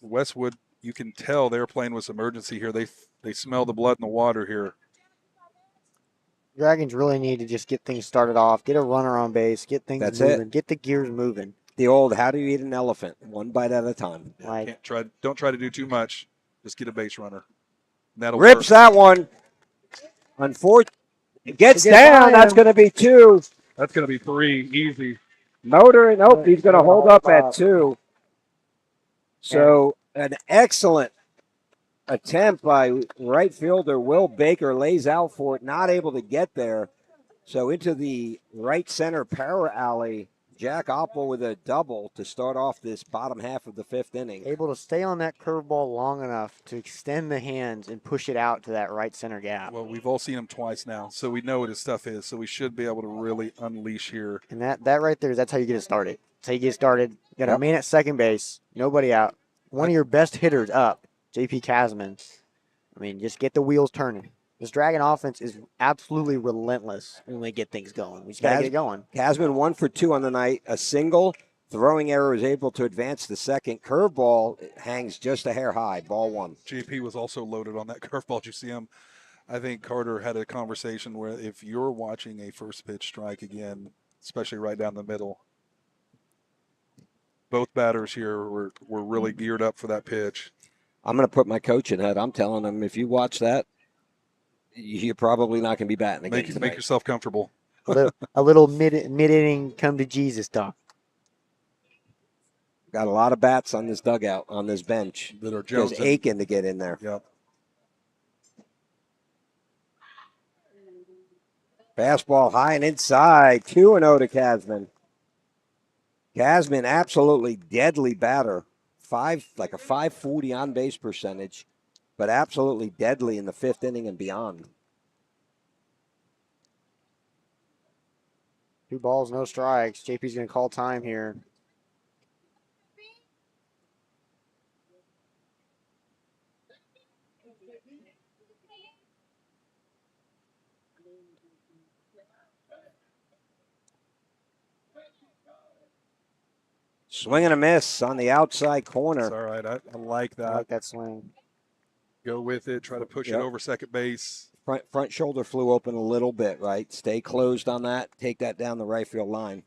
Westwood, you can tell they're playing with some urgency here. They smell the blood in the water here. Dragons really need to just get things started off, get a runner on base, get things That's moving, it. get the gears moving. The old how do you eat an elephant? One bite at a time. Like, Don't try to do too much. Just get a base runner. That'll Rips work. that one. Unfortunately, it gets down. That's going to be 2. That's going to be 3. Easy. Motor, nope, he's going to hold up at 2. So an excellent attempt by right fielder Will Baker, lays out for it, not able to get there. So into the right center power alley, Jack Oppel with a double to start off this bottom half of the 5th inning. able to stay on that curveball long enough to extend the hands and push it out to that right center gap. Well, we've all seen him twice now, so we know what his stuff is. So we should be able to really unleash here. And that right there, that's how you get it started. That's how you get it started. You got a man at second base, nobody out. One of your best hitters up, J.P. Kasman. I mean, just get the wheels turning. This Dragon offense is absolutely relentless when we get things going. We just got to get it going. Kasman 1 for 2 on the night. A single. Throwing error is able to advance the second. Curveball hangs just a hair high. Ball 1. JP was also loaded on that curveball. Did you see him? I think Carter had a conversation where if you're watching a first pitch strike again, especially right down the middle, both batters here were really geared up for that pitch. I'm going to put my coaching hat. I'm telling them if you watch that, you're probably not going to be batting again tonight. Make yourself comfortable. A little mid-inning come to Jesus talk. Got a lot of bats on this dugout, on this bench. That are just aching to get in there. Yep. Fastball high and inside. 2-0 to Kasman. Kasman, absolutely deadly batter. Like a 540 on base percentage, but absolutely deadly in the 5th inning and beyond. 2 balls, no strikes. JP's going to call time here. Swing and a miss on the outside corner. That's all right. I like that. I like that swing. Go with it. Try to push it over second base. Front shoulder flew open a little bit, right? Stay closed on that. Take that down the right field line.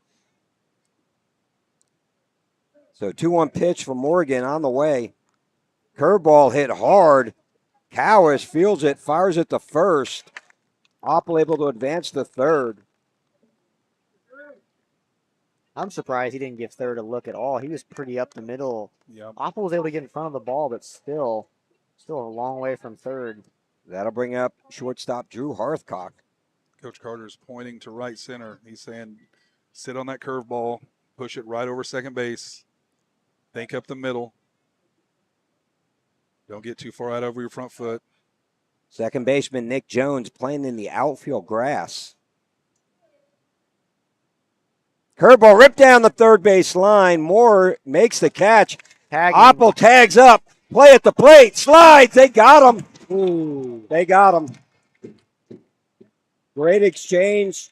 So 2-1 pitch for Morgan on the way. Curveball hit hard. Cowers fields it, fires it to first. Oppel able to advance to third. I'm surprised he didn't give third a look at all. He was pretty up the middle. Yep. Oppel was able to get in front of the ball, but still a long way from third. That'll bring up shortstop Drew Hearthcock. Coach Carter's pointing to right center. He's saying, sit on that curveball, push it right over second base, think up the middle. Don't get too far out over your front foot. Second baseman Nick Jones playing in the outfield grass. Curveball ripped down the third base line. Moore makes the catch. Oppel tags up. Play at the plate. Slides. They got him. Ooh, they got him. Great exchange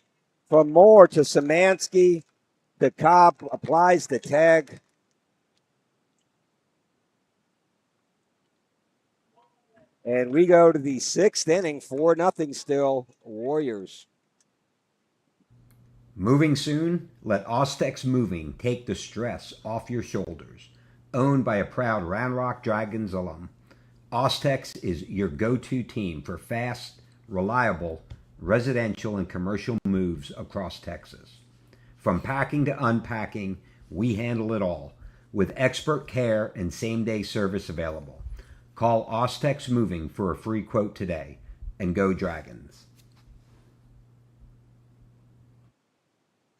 from Moore to Szymanski. The Cobb applies the tag. And we go to the 6th inning, 4-0 still, Warriors. Moving soon? Let Ostex Moving take the stress off your shoulders. Owned by a proud Round Rock Dragons alum, Ostex is your go-to team for fast, reliable, residential and commercial moves across Texas. From packing to unpacking, we handle it all, with expert care and same-day service available. Call Ostex Moving for a free quote today, and go Dragons.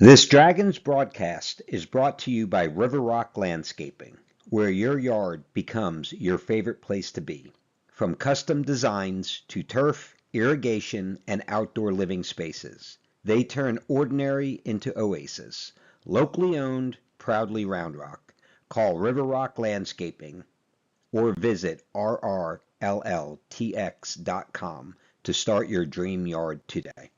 This Dragons broadcast is brought to you by River Rock Landscaping, where your yard becomes your favorite place to be. From custom designs to turf, irrigation, and outdoor living spaces, they turn ordinary into oasis. Locally owned, proudly Round Rock. Call River Rock Landscaping or visit rrlltx.com to start your dream yard today.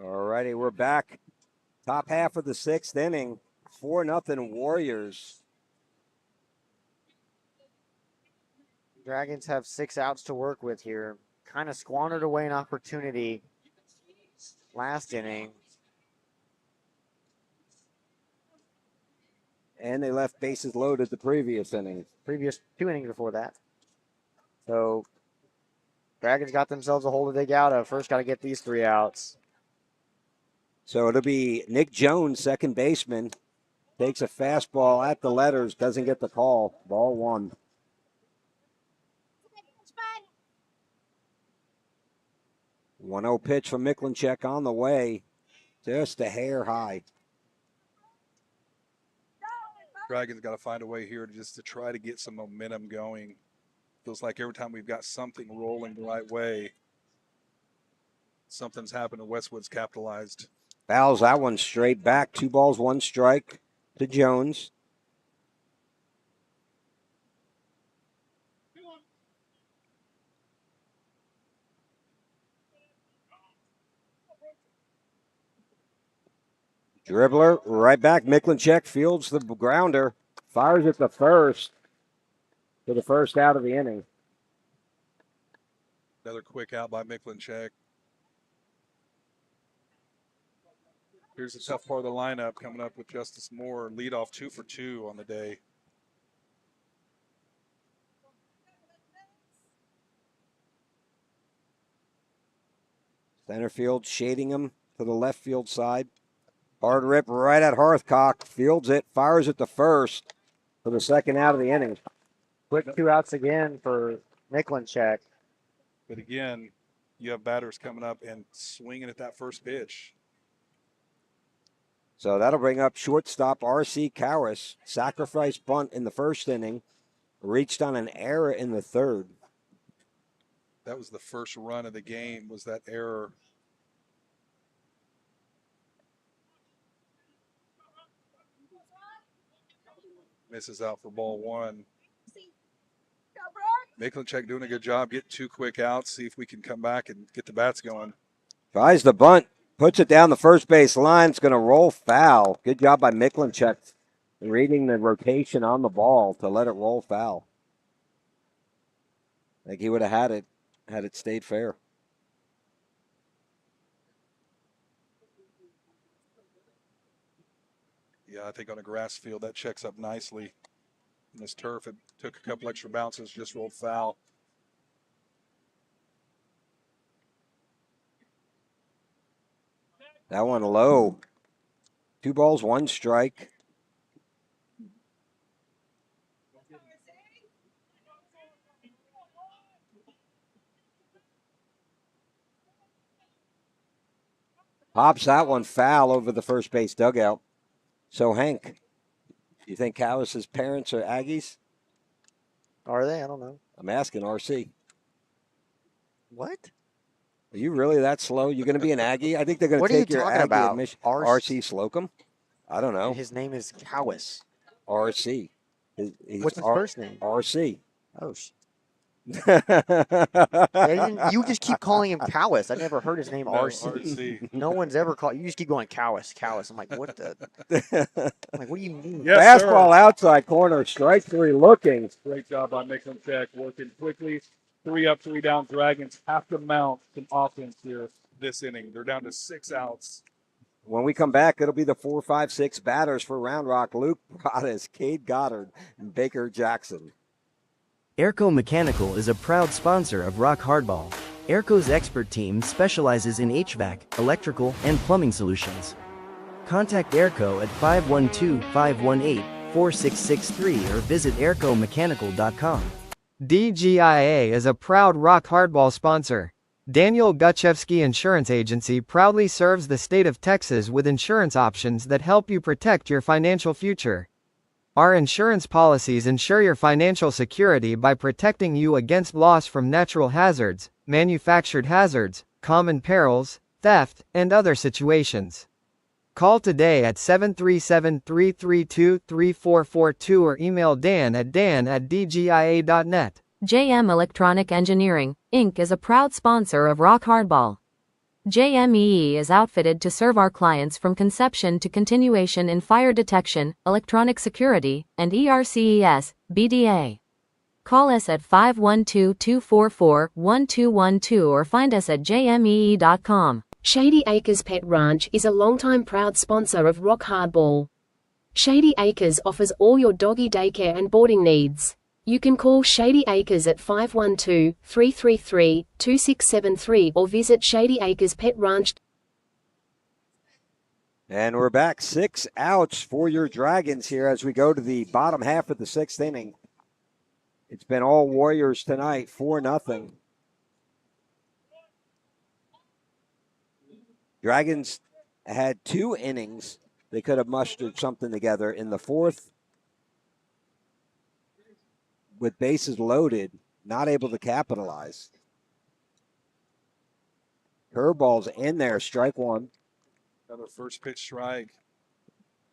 All righty, we're back. Top half of the sixth inning. 4-0 Warriors. Dragons have 6 outs to work with here. Kind of squandered away an opportunity last inning. And they left bases loaded the previous inning. Previous 2 innings before that. So Dragons got themselves a hole to dig out of. First got to get these 3 outs. So it'll be Nick Jones, second baseman, takes a fastball at the letters, doesn't get the call. Ball 1. 1-0 pitch from Miklinchek on the way, just a hair high. Dragons got to find a way here to try to get some momentum going. Feels like every time we've got something rolling the right way, something's happened and Westwood's capitalized. Fouls that one straight back. 2 balls, 1 strike to Jones. Dribbler right back. Miklinchek fields the grounder. Fires at the first for the first out of the inning. Another quick out by Miklinchek. Here's the tough part of the lineup coming up with Justice Moore, leadoff 2 for 2 on the day. Center field shading him to the left field side. Hard rip right at Hearthcock. Fields it, fires at the first for the second out of the inning. Quick 2 outs again for Miklinchek. But again, you have batters coming up and swinging at that first pitch. So that'll bring up shortstop R.C. Cowis. Sacrifice bunt in the first inning. Reached on an error in the third. That was the first run of the game, was that error. Misses out for ball 1. Miklinchek doing a good job, get 2 quick outs, see if we can come back and get the bats going. Tries the bunt, puts it down the first base line. It's going to roll foul. Good job by Miklinchek reading the rotation on the ball to let it roll foul. I think he would have had it stayed fair. Yeah, I think on a grass field that checks up nicely. In this turf, it took a couple extra bounces, just rolled foul. That one low. 2 balls, 1 strike. Pops that one foul over the first base dugout. So, Hank, you think Cowis' parents are Aggies? Are they? I don't know. I'm asking RC. What? Are you really that slow? You're going to be an Aggie? I think they're going to What are you take your talking Aggie about? admission. RC? RC Slocum? I don't know. His name is Cowis. RC. What's his first name? RC. Oh, you just keep calling him Cowis. I never heard his name RC. No one's ever called. You just keep going Cowis, Cowis. I'm like, what the? I'm like, what do you mean? Yes, fastball outside corner, strike 3 looking. Great job by Miklinchek, working quickly, 3 up, 3 down Dragons have to mount some offense here this inning. They're down to 6 outs. When we come back, it'll be the 4, 5, 6 batters for Round Rock. Luke Broadus, Cade Goddard, and Baker Jackson. Airco Mechanical is a proud sponsor of Rock Hardball. Airco's expert team specializes in HVAC, electrical, and plumbing solutions. Contact Airco at 512-518-4663 or visit aircomechanical.com. DGIA is a proud Rock Hardball sponsor. Daniel Gutchevsky Insurance Agency proudly serves the state of Texas with insurance options that help you protect your financial future. Our insurance policies ensure your financial security by protecting you against loss from natural hazards, manufactured hazards, common perils, theft, and other situations. Call today at 737-332-3442 or email dan@dgia.net. JM Electronic Engineering, Inc. is a proud sponsor of Rock Hardball. JMEE is outfitted to serve our clients from conception to continuation in fire detection, electronic security, and ERCES, BDA. Call us at 512-244-1212 or find us at jmee.com. Shady Acres Pet Ranch is a longtime proud sponsor of Rock Hardball. Shady Acres offers all your doggy daycare and boarding needs. You can call Shady Acres at 512-333-2673 or visit Shady Acres Pet Ranch. And we're back. 6 outs for your Dragons here as we go to the bottom half of the 6th inning. It's been all Warriors tonight, 4-0. Dragons had 2 innings. They could have mustered something together. In the 4th, with bases loaded, not able to capitalize. Curveball's in there, strike 1. Another first pitch strike.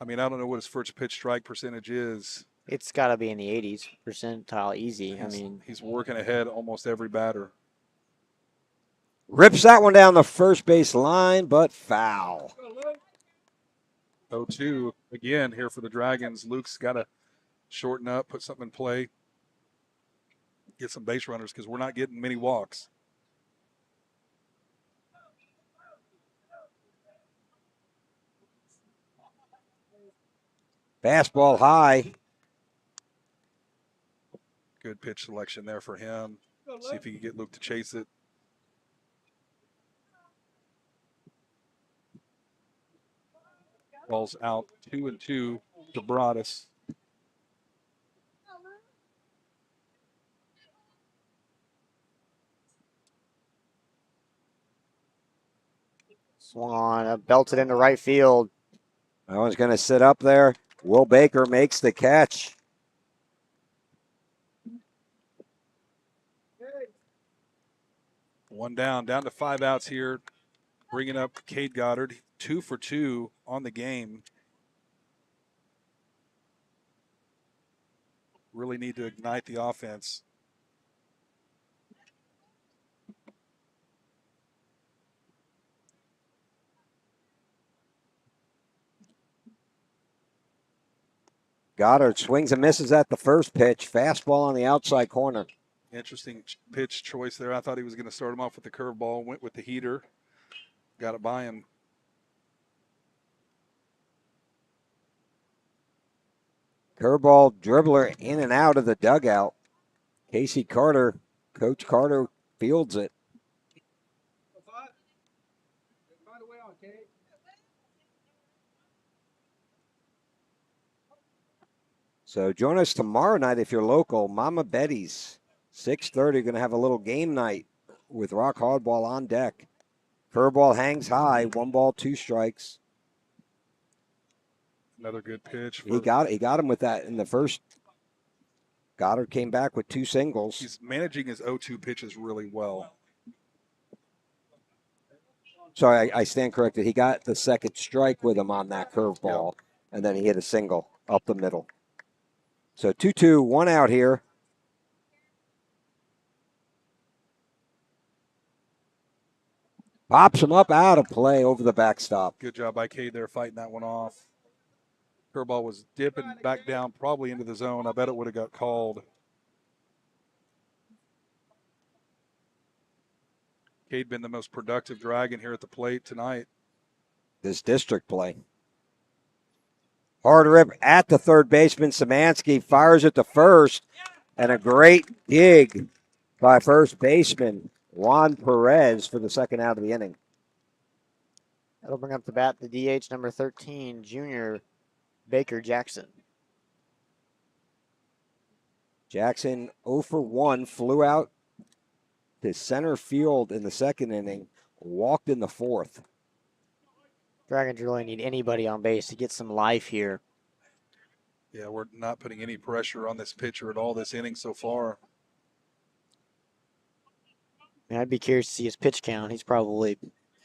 I mean, I don't know what his first pitch strike percentage is. It's got to be in the 80s percentile easy. He's working ahead almost every batter. Rips that one down the first base line, but foul. 0-2 again here for the Dragons. Luke's got to shorten up, put something in play, get some base runners because we're not getting many walks. Fastball high. Good pitch selection there for him. See if he can get Luke to chase it. Ball's out 2-2 to Broadus. Swung on, belted into right field. That one's going to sit up there. Will Baker makes the catch. One down to 5 outs here. Bringing up Cade Goddard, 2 for 2 on the game. Really need to ignite the offense. Goddard swings and misses at the first pitch. Fastball on the outside corner. Interesting pitch choice there. I thought he was going to start him off with the curveball. Went with the heater. Got it by him. Curveball dribbler in and out of the dugout. Casey Carter, Coach Carter fields it. So join us tomorrow night if you're local. Mama Betty's, 6:30. Going to have a little game night with Rock Hardball on deck. Curveball hangs high. 1 ball, 2 strikes. Another good pitch. He got him with that in the first. Goddard came back with 2 singles. He's managing his 0-2 pitches really well. Sorry, I stand corrected. He got the second strike with him on that curveball, and then he hit a single up the middle. So 2-2, 1 out here. Pops him up out of play over the backstop. Good job by Cade there fighting that one off. Curveball was dipping back down, probably into the zone. I bet it would have got called. Cade been the most productive Dragon here at the plate tonight. This district play. Hard rip at the third baseman. Szymanski fires it to first, and a great dig by first baseman Juan Perez for the second out of the inning. That'll bring up the bat the DH number 13, junior Baker Jackson. Jackson 0 for 1, flew out to center field in the second inning, walked in the fourth. Dragons really need anybody on base to get some life here. Yeah, we're not putting any pressure on this pitcher at all this inning so far. I mean, I'd be curious to see his pitch count. He's probably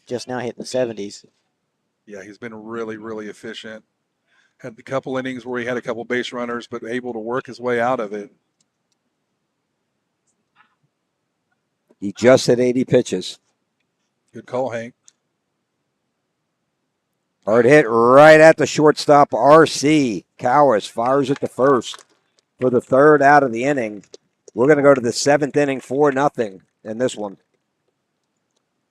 just now hitting the 70s. Yeah, he's been really, really efficient. Had a couple innings where he had a couple base runners, but able to work his way out of it. He just hit 80 pitches. Good call, Hank. Hard hit right at the shortstop, RC. Cowis fires it to first for the third out of the inning. We're going to go to the seventh inning, 4-0 in this one.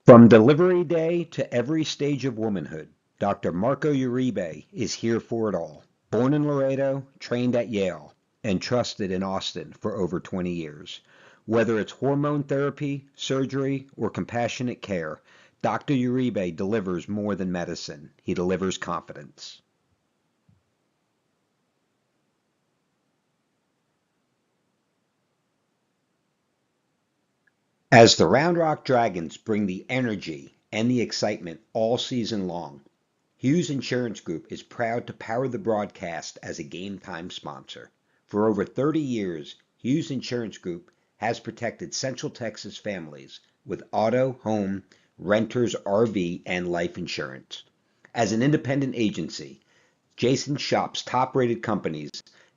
From delivery day to every stage of womanhood, Dr. Marco Uribe is here for it all. Born in Laredo, trained at Yale, and trusted in Austin for over 20 years. Whether it's hormone therapy, surgery, or compassionate care, Dr. Uribe delivers more than medicine. He delivers confidence. As the Round Rock Dragons bring the energy and the excitement all season long, Hughes Insurance Group is proud to power the broadcast as a game time sponsor. For over 30 years, Hughes Insurance Group has protected Central Texas families with auto, home, renters, RV, and life insurance. As an independent agency, Jason shops top-rated companies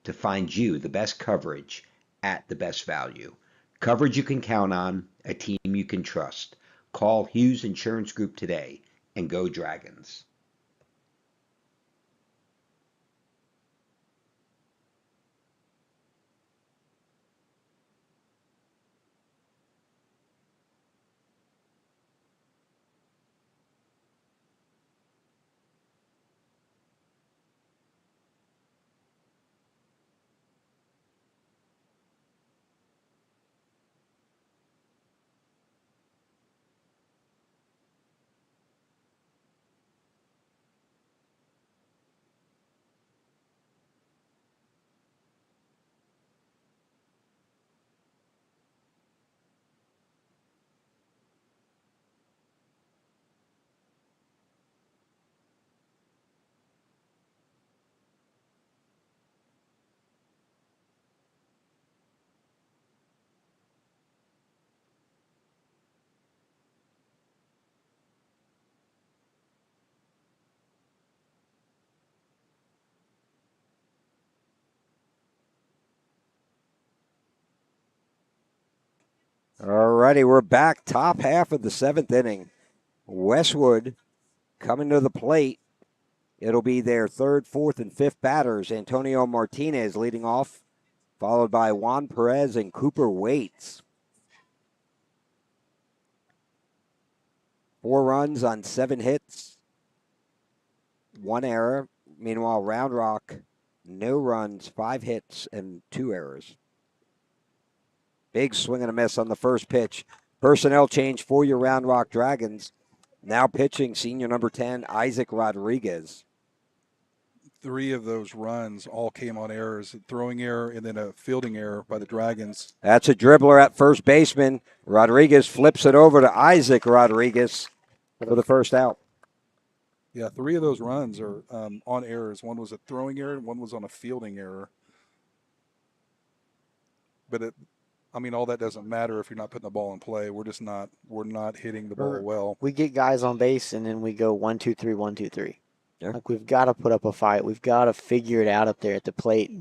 to find you the best coverage at the best value. Coverage you can count on, a team you can trust. Call Hughes Insurance Group today and go Dragons. All righty, we're back. Top half of the seventh inning. Westwood coming to the plate. It'll be their third, fourth, and fifth batters. Antonio Martinez leading off, followed by Juan Perez and Cooper Waits. 4 runs on 7 hits, 1 error. Meanwhile, Round Rock, no runs, 5 hits, and 2 errors. Big swing and a miss on the first pitch. Personnel change for your Round Rock Dragons. Now pitching senior number 10, Isaac Rodriguez. 3 of those runs all came on errors, a throwing error and then a fielding error by the Dragons. That's a dribbler at first baseman. Rodriguez flips it over to Isaac Rodriguez for the first out. Yeah, 3 of those runs are on errors. One was a throwing error and one was on a fielding error. But all that doesn't matter if you're not putting the ball in play. We're not hitting the ball well. We get guys on base and then we go 1, 2, 3, 1, 2, 3. Yeah. Like, we've got to put up a fight. We've got to figure it out up there at the plate.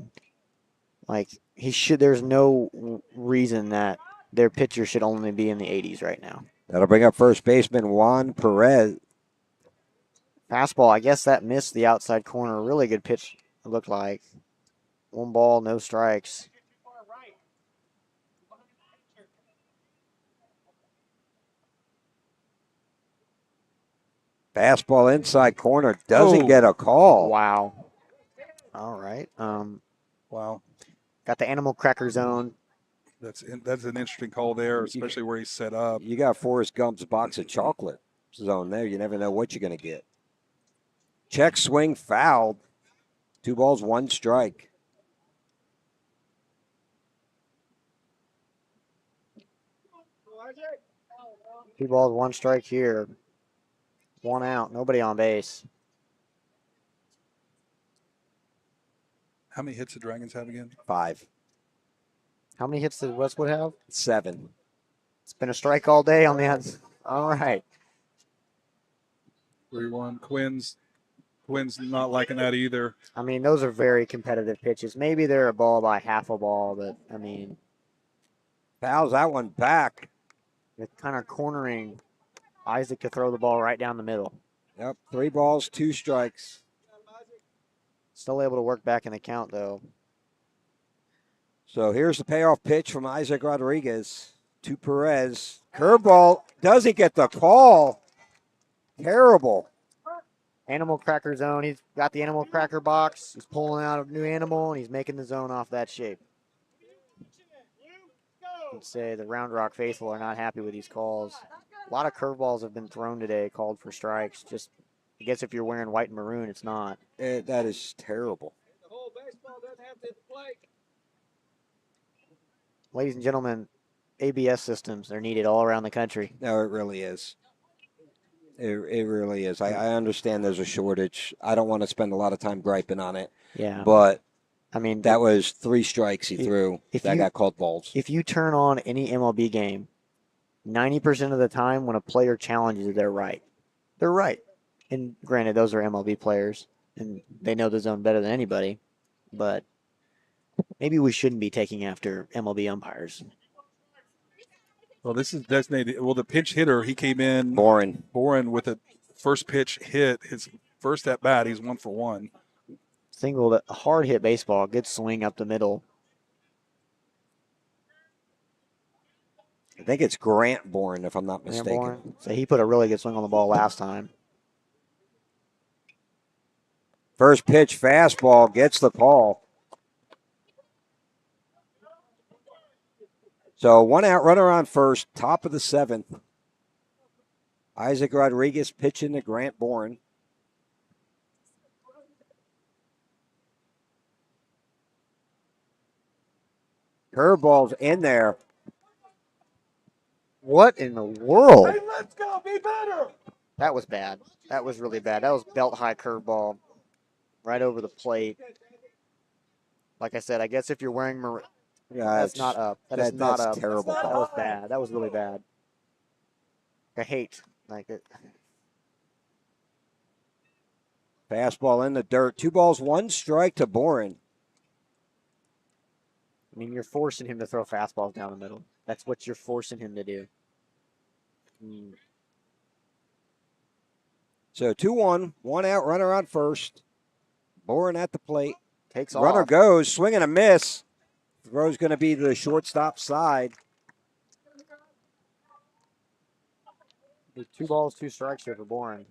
Like, there's no reason that their pitcher should only be in the 80s right now. That'll bring up first baseman Juan Perez. Fastball, I guess that missed the outside corner. Really good pitch, it looked like. 1 ball, no strikes. Fastball inside corner doesn't Oh. get a call. Wow. All right. Wow. Got the animal cracker zone. That's an interesting call there, especially where he's set up. You got Forrest Gump's box of chocolate zone there. You never know what you're going to get. Check swing fouled. 2 balls, 1 strike. Two balls, 1 strike here. 1 out. Nobody on base. How many hits the Dragons have again? 5. How many hits did Westwood have? 7. It's been a strike all day on the outs. All right. 3-1. Quinn's not liking that either. I mean, those are very competitive pitches. Maybe they're a ball by half a ball, but, I mean, Fouls that one back. it's kind of cornering Isaac to throw the ball right down the middle. Yep, 3 balls, 2 strikes. Still able to work back in the count, though. So here's the payoff pitch from Isaac Rodriguez to Perez. Curveball doesn't get the call. Terrible. Animal cracker zone. He's got the animal cracker box. He's pulling out a new animal, and he's making the zone off that shape. I'd say the Round Rock faithful are not happy with these calls. A lot of curveballs have been thrown today, called for strikes. Just, I guess if you're wearing white and maroon, it's not. That is terrible. Ladies and gentlemen, ABS systems are needed all around the country. No, it really is. It really is. I understand there's a shortage. I don't want to spend a lot of time griping on it. Yeah. But I mean, that was 3 strikes he threw that got called balls. If you turn on any MLB game, 90% of the time when a player challenges, they're right. They're right. And granted, those are MLB players, and they know the zone better than anybody. But maybe we shouldn't be taking after MLB umpires. Well, this is designated. Well, the pinch hitter, he came in. Boren with a first pitch hit. His first at bat, he's 1 for 1. Singled, a hard hit baseball, good swing up the middle. I think it's Grant Boren, if I'm not mistaken. So he put a really good swing on the ball last time. First pitch fastball gets the call. So 1 out, runner on first, top of the 7th. Isaac Rodriguez pitching to Grant Boren. Curveball's in there. What in the world? Hey, let's go, be better. That was bad. That was really bad. That was belt-high curveball right over the plate. Like I said, I guess if you're wearing maroon, that's not up. That's not up. Terrible That call. was bad. That was really bad. I hate like it. Fastball in the dirt. 2 balls, 1 strike to Boren. I mean, you're forcing him to throw fastballs down the middle. That's what you're forcing him to do. So 2-1, 1 out, runner on first. Boren at the plate. Takes Runner off. goes, swing and a miss. Throw's going to be the shortstop side. 2 balls, 2 strikes here for Boren.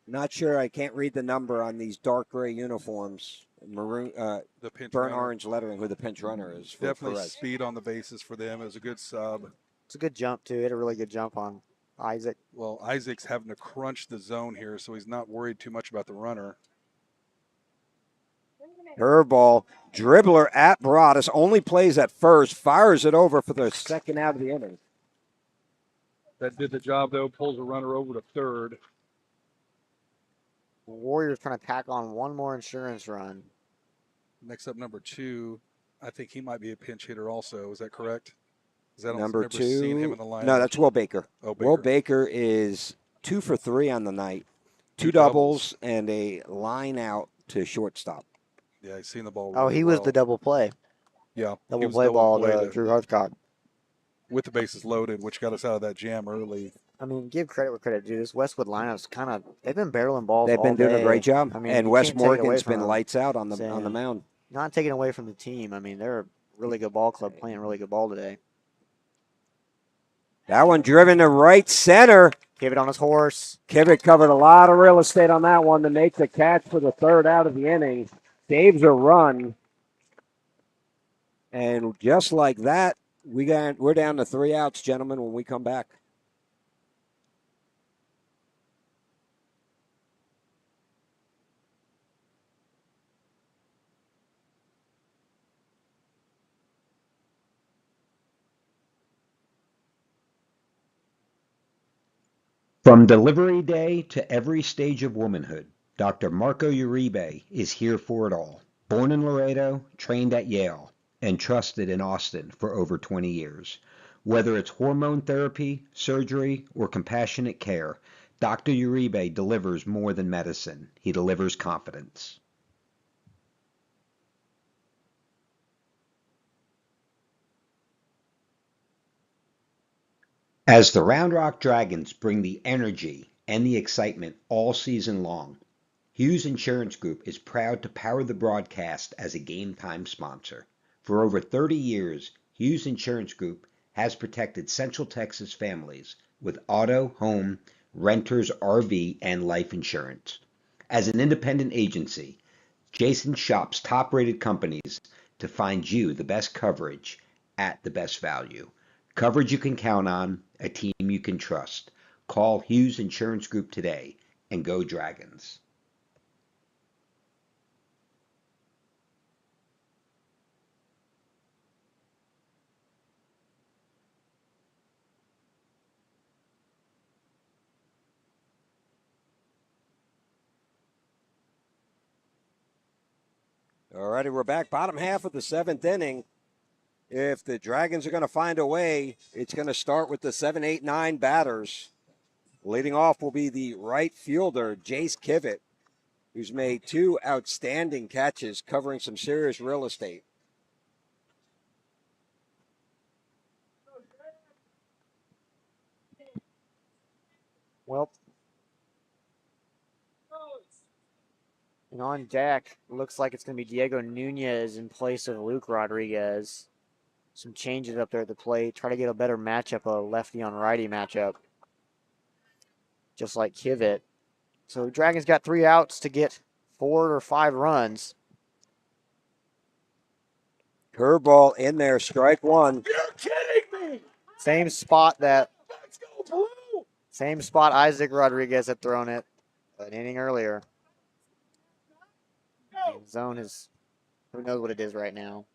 Not sure. I can't read the number on these dark gray uniforms. Maroon, The pinch burnt runner. orange lettering who the pinch runner is. For Definitely Perez. speed on the bases for them. It was a good sub. It's a good jump, too. He had a really good jump on Isaac. Well, Isaac's having to crunch the zone here, so he's not worried too much about the runner. Curveball, dribbler at Broadus, only plays at first, fires it over for the 2nd out of the inning. That did the job, though. Pulls a runner over to third. Warriors trying to tack on 1 more insurance run. Next up, number 2. I think he might be a pinch hitter also. Is that correct? Is that Number I've never seen him 2. in the lineup. No, that's Will Baker. Oh, Will Baker. Baker is 2 for 3 on the night. 2 Two doubles and a line out to shortstop. Yeah, he's seen the ball. Oh, really he was well. the double play. Yeah, he Double was play ball play to Drew Hearthcock. with the bases loaded, which got us out of that jam early. I mean, give credit where credit due. This Westwood lineup's kind of, they've been barreling balls They've been all doing day. a great job. I mean, and you Wes can't take it away Morgan's from been them. lights out on the Sam. mound. Not taking away from the team. I mean, they're a really good ball club playing really good ball today. That one driven to right center. Kivett on his horse. Kivett covered a lot of real estate on that one to make the catch for the third out of the inning. Saves a run. And just like that, we're down to 3 outs, gentlemen, when we come back. From delivery day to every stage of womanhood, Dr. Marco Uribe is here for it all. Born in Laredo, trained at Yale, and trusted in Austin for over 20 years. Whether it's hormone therapy, surgery, or compassionate care, Dr. Uribe delivers more than medicine. He delivers confidence. As the Round Rock Dragons bring the energy and the excitement all season long, Hughes Insurance Group is proud to power the broadcast as a game time sponsor. For over 30 years, Hughes Insurance Group has protected Central Texas families with auto, home, renters, RV, and life insurance. As an independent agency, Jason shops top-rated companies to find you the best coverage at the best value. Coverage you can count on, a team you can trust. Call Hughes Insurance Group today and go Dragons. All righty, we're back. Bottom half of the 7th inning. If the Dragons are going to find a way, it's going to start with the 7, 8, 9 batters. Leading off will be the right fielder, Jace Kivett, who's made 2 outstanding catches covering some serious real estate. Well, and on deck, looks like it's going to be Diego Nunez in place of Luke Rodriguez. Some changes up there at the plate. Try to get a better matchup, a lefty on righty matchup. Just like Kivett. So Dragons got 3 outs to get 4 or 5 runs. Curveball in there, strike one. You're kidding me! Same spot Isaac Rodriguez had thrown it an inning earlier. Zone is, who knows what it is right now.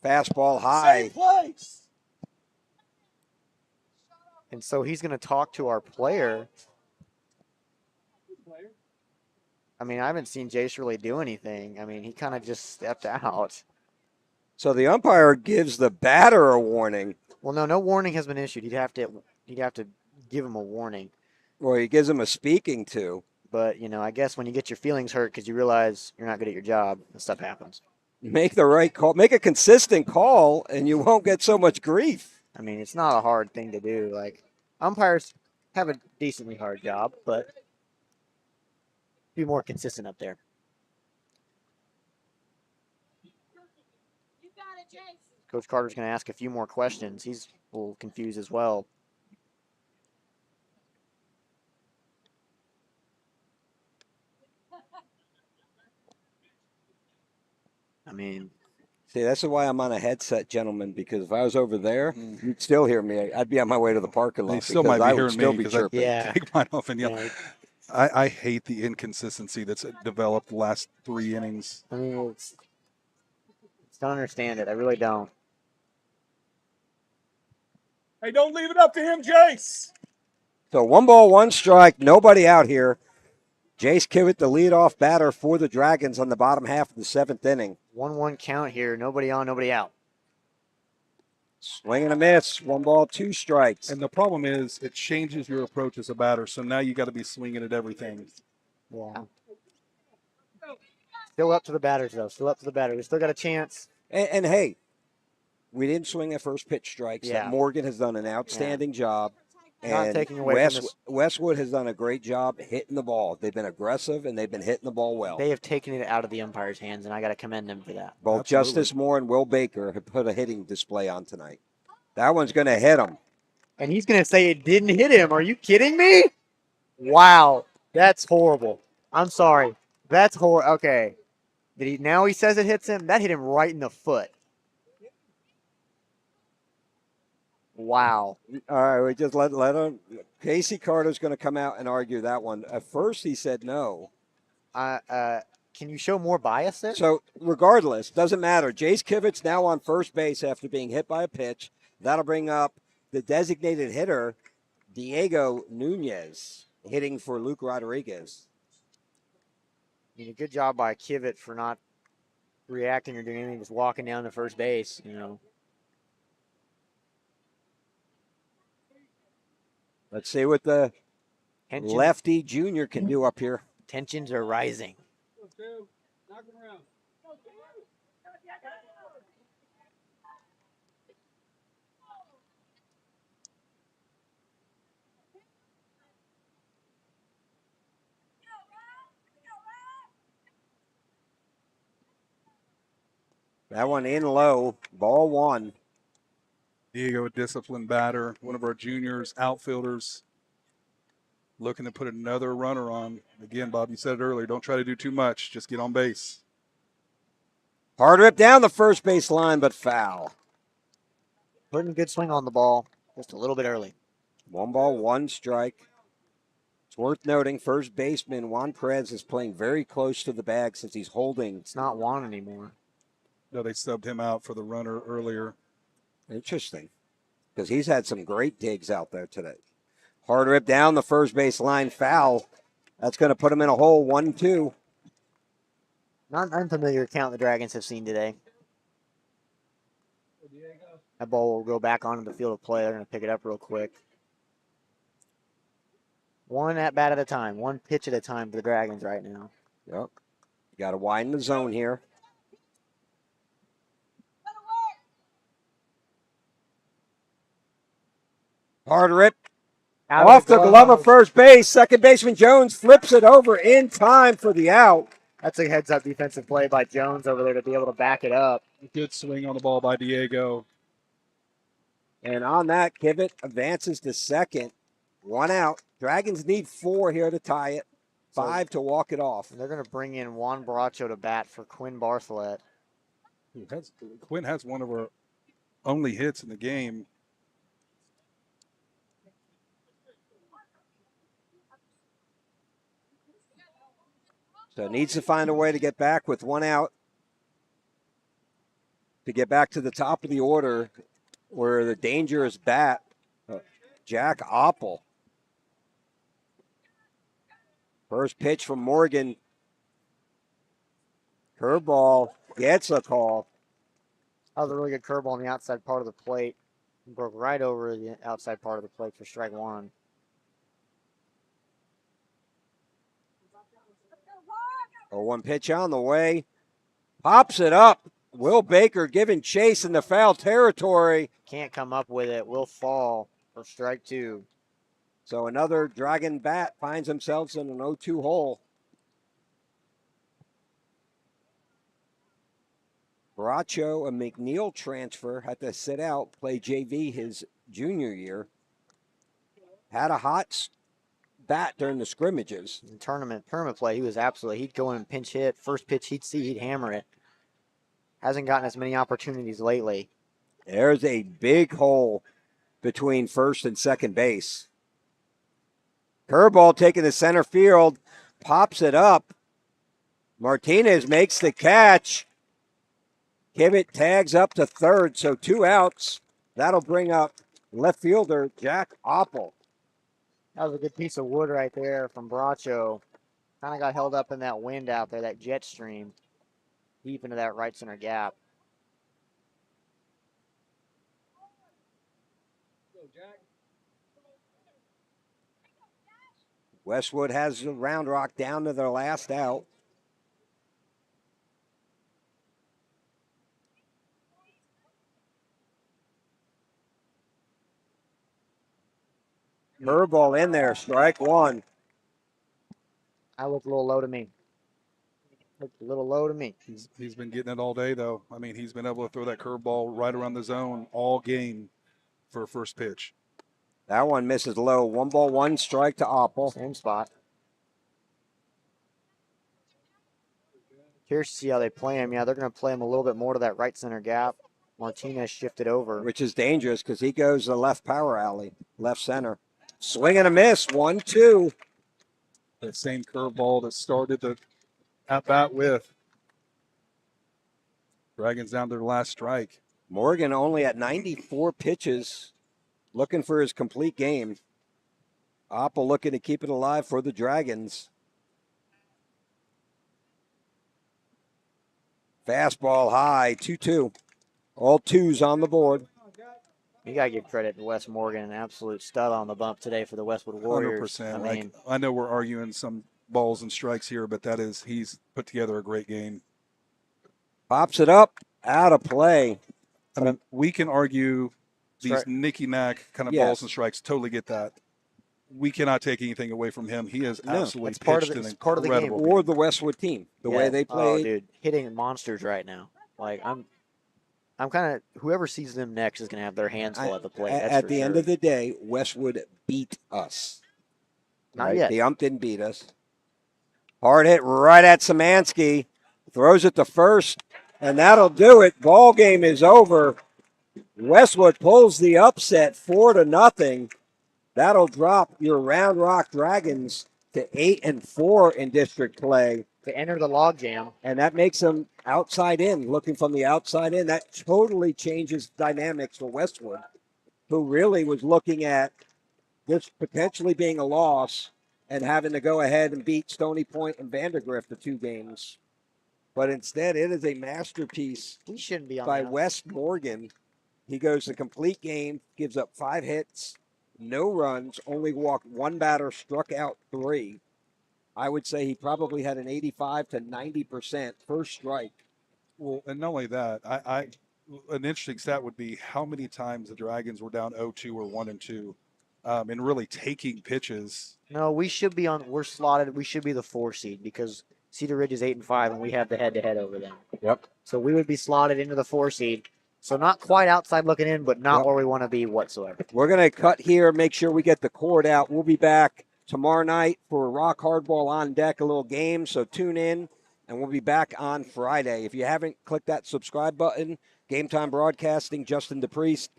Fastball high. Same place. And so he's going to talk to our player. I mean, I haven't seen Jace really do anything. I mean, he kind of just stepped out. So the umpire gives the batter a warning. Well, no warning has been issued. He'd have to give him a warning. Well, he gives him a speaking to. But, you know, I guess when you get your feelings hurt because you realize you're not good at your job, this stuff happens. Make the right call. Make a consistent call, and you won't get so much grief. I mean, it's not a hard thing to do. Like, umpires have a decently hard job, but be more consistent up there. Coach Carter's going to ask a few more questions. He's a little confused as well. I mean, see, that's why I'm on a headset, gentlemen, because if I was over there, you'd still hear me. I'd be on my way to the parking lot. They still might be hearing me because I take mine off and yell. Yeah. I hate the inconsistency that's developed the last 3 innings. I mean, it's don't understand it. I really don't. Hey, don't leave it up to him, Jace. So 1 ball, 1 strike, nobody out here. Jace Kivett, the leadoff batter for the Dragons on the bottom half of the 7th inning. 1-1 count here. Nobody on, nobody out. Swing and a miss. 1 ball, 2 strikes. And the problem is it changes your approach as a batter. So now you got to be swinging at everything. Yeah. Still up to the batters, though. Still up to the batter. We still got a chance. And hey, we didn't swing at first pitch strikes. Yeah. Morgan has done an outstanding job. Not And taking away from this. Westwood has done a great job hitting the ball. They've been aggressive, and they've been hitting the ball well. They have taken it out of the umpire's hands, and I got to commend them for that. Both Absolutely. Justice Moore and Will Baker have put a hitting display on tonight. That one's going to hit them. And he's going to say it didn't hit him. Are you kidding me? Wow. That's horrible. I'm sorry. That's horrible. Okay. Now he says it hits him? That hit him right in the foot. Wow. All right, we just let him. Casey Carter's going to come out and argue that one. At first, he said no. Can you show more bias there? So, regardless, doesn't matter. Jace Kivitz now on first base after being hit by a pitch. That'll bring up the designated hitter, Diego Nunez, hitting for Luke Rodriguez. I mean, a good job by Kivett for not reacting or doing anything, just walking down to first base, you know. Let's see what the Tensions, lefty junior can do up here. tensions are rising. That one in low, ball one. Diego, a disciplined batter, one of our juniors, outfielders, looking to put another runner on. Again, Bob, you said it earlier, don't try to do too much, just get on base. Hard rip down the first base line, but foul. Putting a good swing on the ball, just a little bit early. 1 ball, 1 strike. It's worth noting, first baseman Juan Perez is playing very close to the bag since he's holding. It's not Juan anymore. No, they subbed him out for the runner earlier. Interesting, because he's had some great digs out there today. Hard rip down the first base line, foul. That's going to put him in a hole, 1-2. Not an unfamiliar count the Dragons have seen today. That ball will go back onto the field of play. They're going to pick it up real quick. One at bat at a time, one pitch at a time for the Dragons right now. Yep. You got to widen the zone here. Hard rip. Off the glove of first base. Second baseman Jones flips it over in time for the out. That's a heads-up defensive play by Jones over there to be able to back it up. Good swing on the ball by Diego. And on that, Kivett advances to second. 1 out. Dragons need 4 here to tie it. 5 to walk it off. And they're going to bring in Juan Baracho to bat for Quinn Barthlet. Quinn has one of our only hits in the game. So needs to find a way to get back with 1 out to get back to the top of the order where the dangerous bat, Jack Oppel. First pitch from Morgan. Curveball gets a call. That was a really good curveball on the outside part of the plate. It broke right over the outside part of the plate for strike 1. Oh, 1 pitch on the way. Pops it up. Will Baker giving chase in the foul territory. Can't come up with it. Will fall for strike 2. So another Dragon bat finds themselves in an 0-2 hole. Baracho, a McNeil transfer, had to sit out, play JV his junior year. Had a hot bat during the scrimmages. In tournament play, he was absolutely, he'd go in and pinch hit. First pitch he'd see, he'd hammer it. Hasn't gotten as many opportunities lately. There's a big hole between first and second base. Curveball taken to center field, pops it up. Martinez makes the catch. Kivett tags up to third, so 2 outs. That'll bring up left fielder Jack Oppel. That was a good piece of wood right there from Baracho. Kind of got held up in that wind out there, that jet stream. Deep into that right center gap. Westwood has the Round Rock down to their last out. Curveball in there, strike 1. That looked a little low to me. Looked a little low to me. He's been getting it all day, though. I mean, he's been able to throw that curveball right around the zone all game for a first pitch. That one misses low. 1 ball, 1 strike to Opple. Same spot. Curious to see how they play him. Yeah, they're going to play him a little bit more to that right center gap. Martinez shifted over. Which is dangerous because he goes the left power alley, left center. Swing and a miss. 1-2. That same curveball that started the at bat with. Dragons down to their last strike. Morgan only at 94 pitches, looking for his complete game. Opple looking to keep it alive for the Dragons. Fastball high, 2-2. All twos on the board. You got to give credit to Wes Morgan, an absolute stud on the bump today for the Westwood Warriors. 100%. I know we're arguing some balls and strikes here, but he's put together a great game. Pops it up, out of play. I mean, we can argue these nicky-nack kind of balls and strikes. Totally get that. We cannot take anything away from him. He has absolutely pitched an incredible game. Or the Westwood team, the way they play. Oh, dude, hitting monsters right now. Like, I'm kind of, whoever sees them next is going to have their hands full at the plate. At the end of the day, Westwood beat us. Not yet. The ump didn't beat us. Hard hit right at Szymanski. Throws it to first, and that'll do it. Ball game is over. Westwood pulls the upset 4-0. That'll drop your Round Rock Dragons to 8-4 in district play. To enter the log jam. And that makes them outside in, looking from the outside in. That totally changes dynamics for Westwood, who really was looking at this potentially being a loss and having to go ahead and beat Stony Point and Vandergrift the 2 games. But instead, it is a masterpiece We shouldn't be on by that. Wes Morgan. He goes the complete game, gives up 5 hits, no runs, only walked 1 batter, struck out 3. I would say he probably had an 85 to 90% first strike. Well, and not only that, an interesting stat would be how many times the Dragons were down 0-2 or 1-2, and really taking pitches. No, we should be on. We're slotted. We should be the 4 seed because Cedar Ridge is 8-5, and we have the head-to-head over them. Yep. So we would be slotted into the 4 seed. So not quite outside looking in, but not where we want to be whatsoever. We're going to cut here, make sure we get the cord out. We'll be back tomorrow night for Rock Hardball on deck, a little game. So tune in, and we'll be back on Friday. If you haven't clicked that subscribe button, Game Time Broadcasting, Justin DePriest,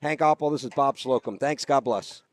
Hank Opple, this is Bob Slocum. Thanks. God bless.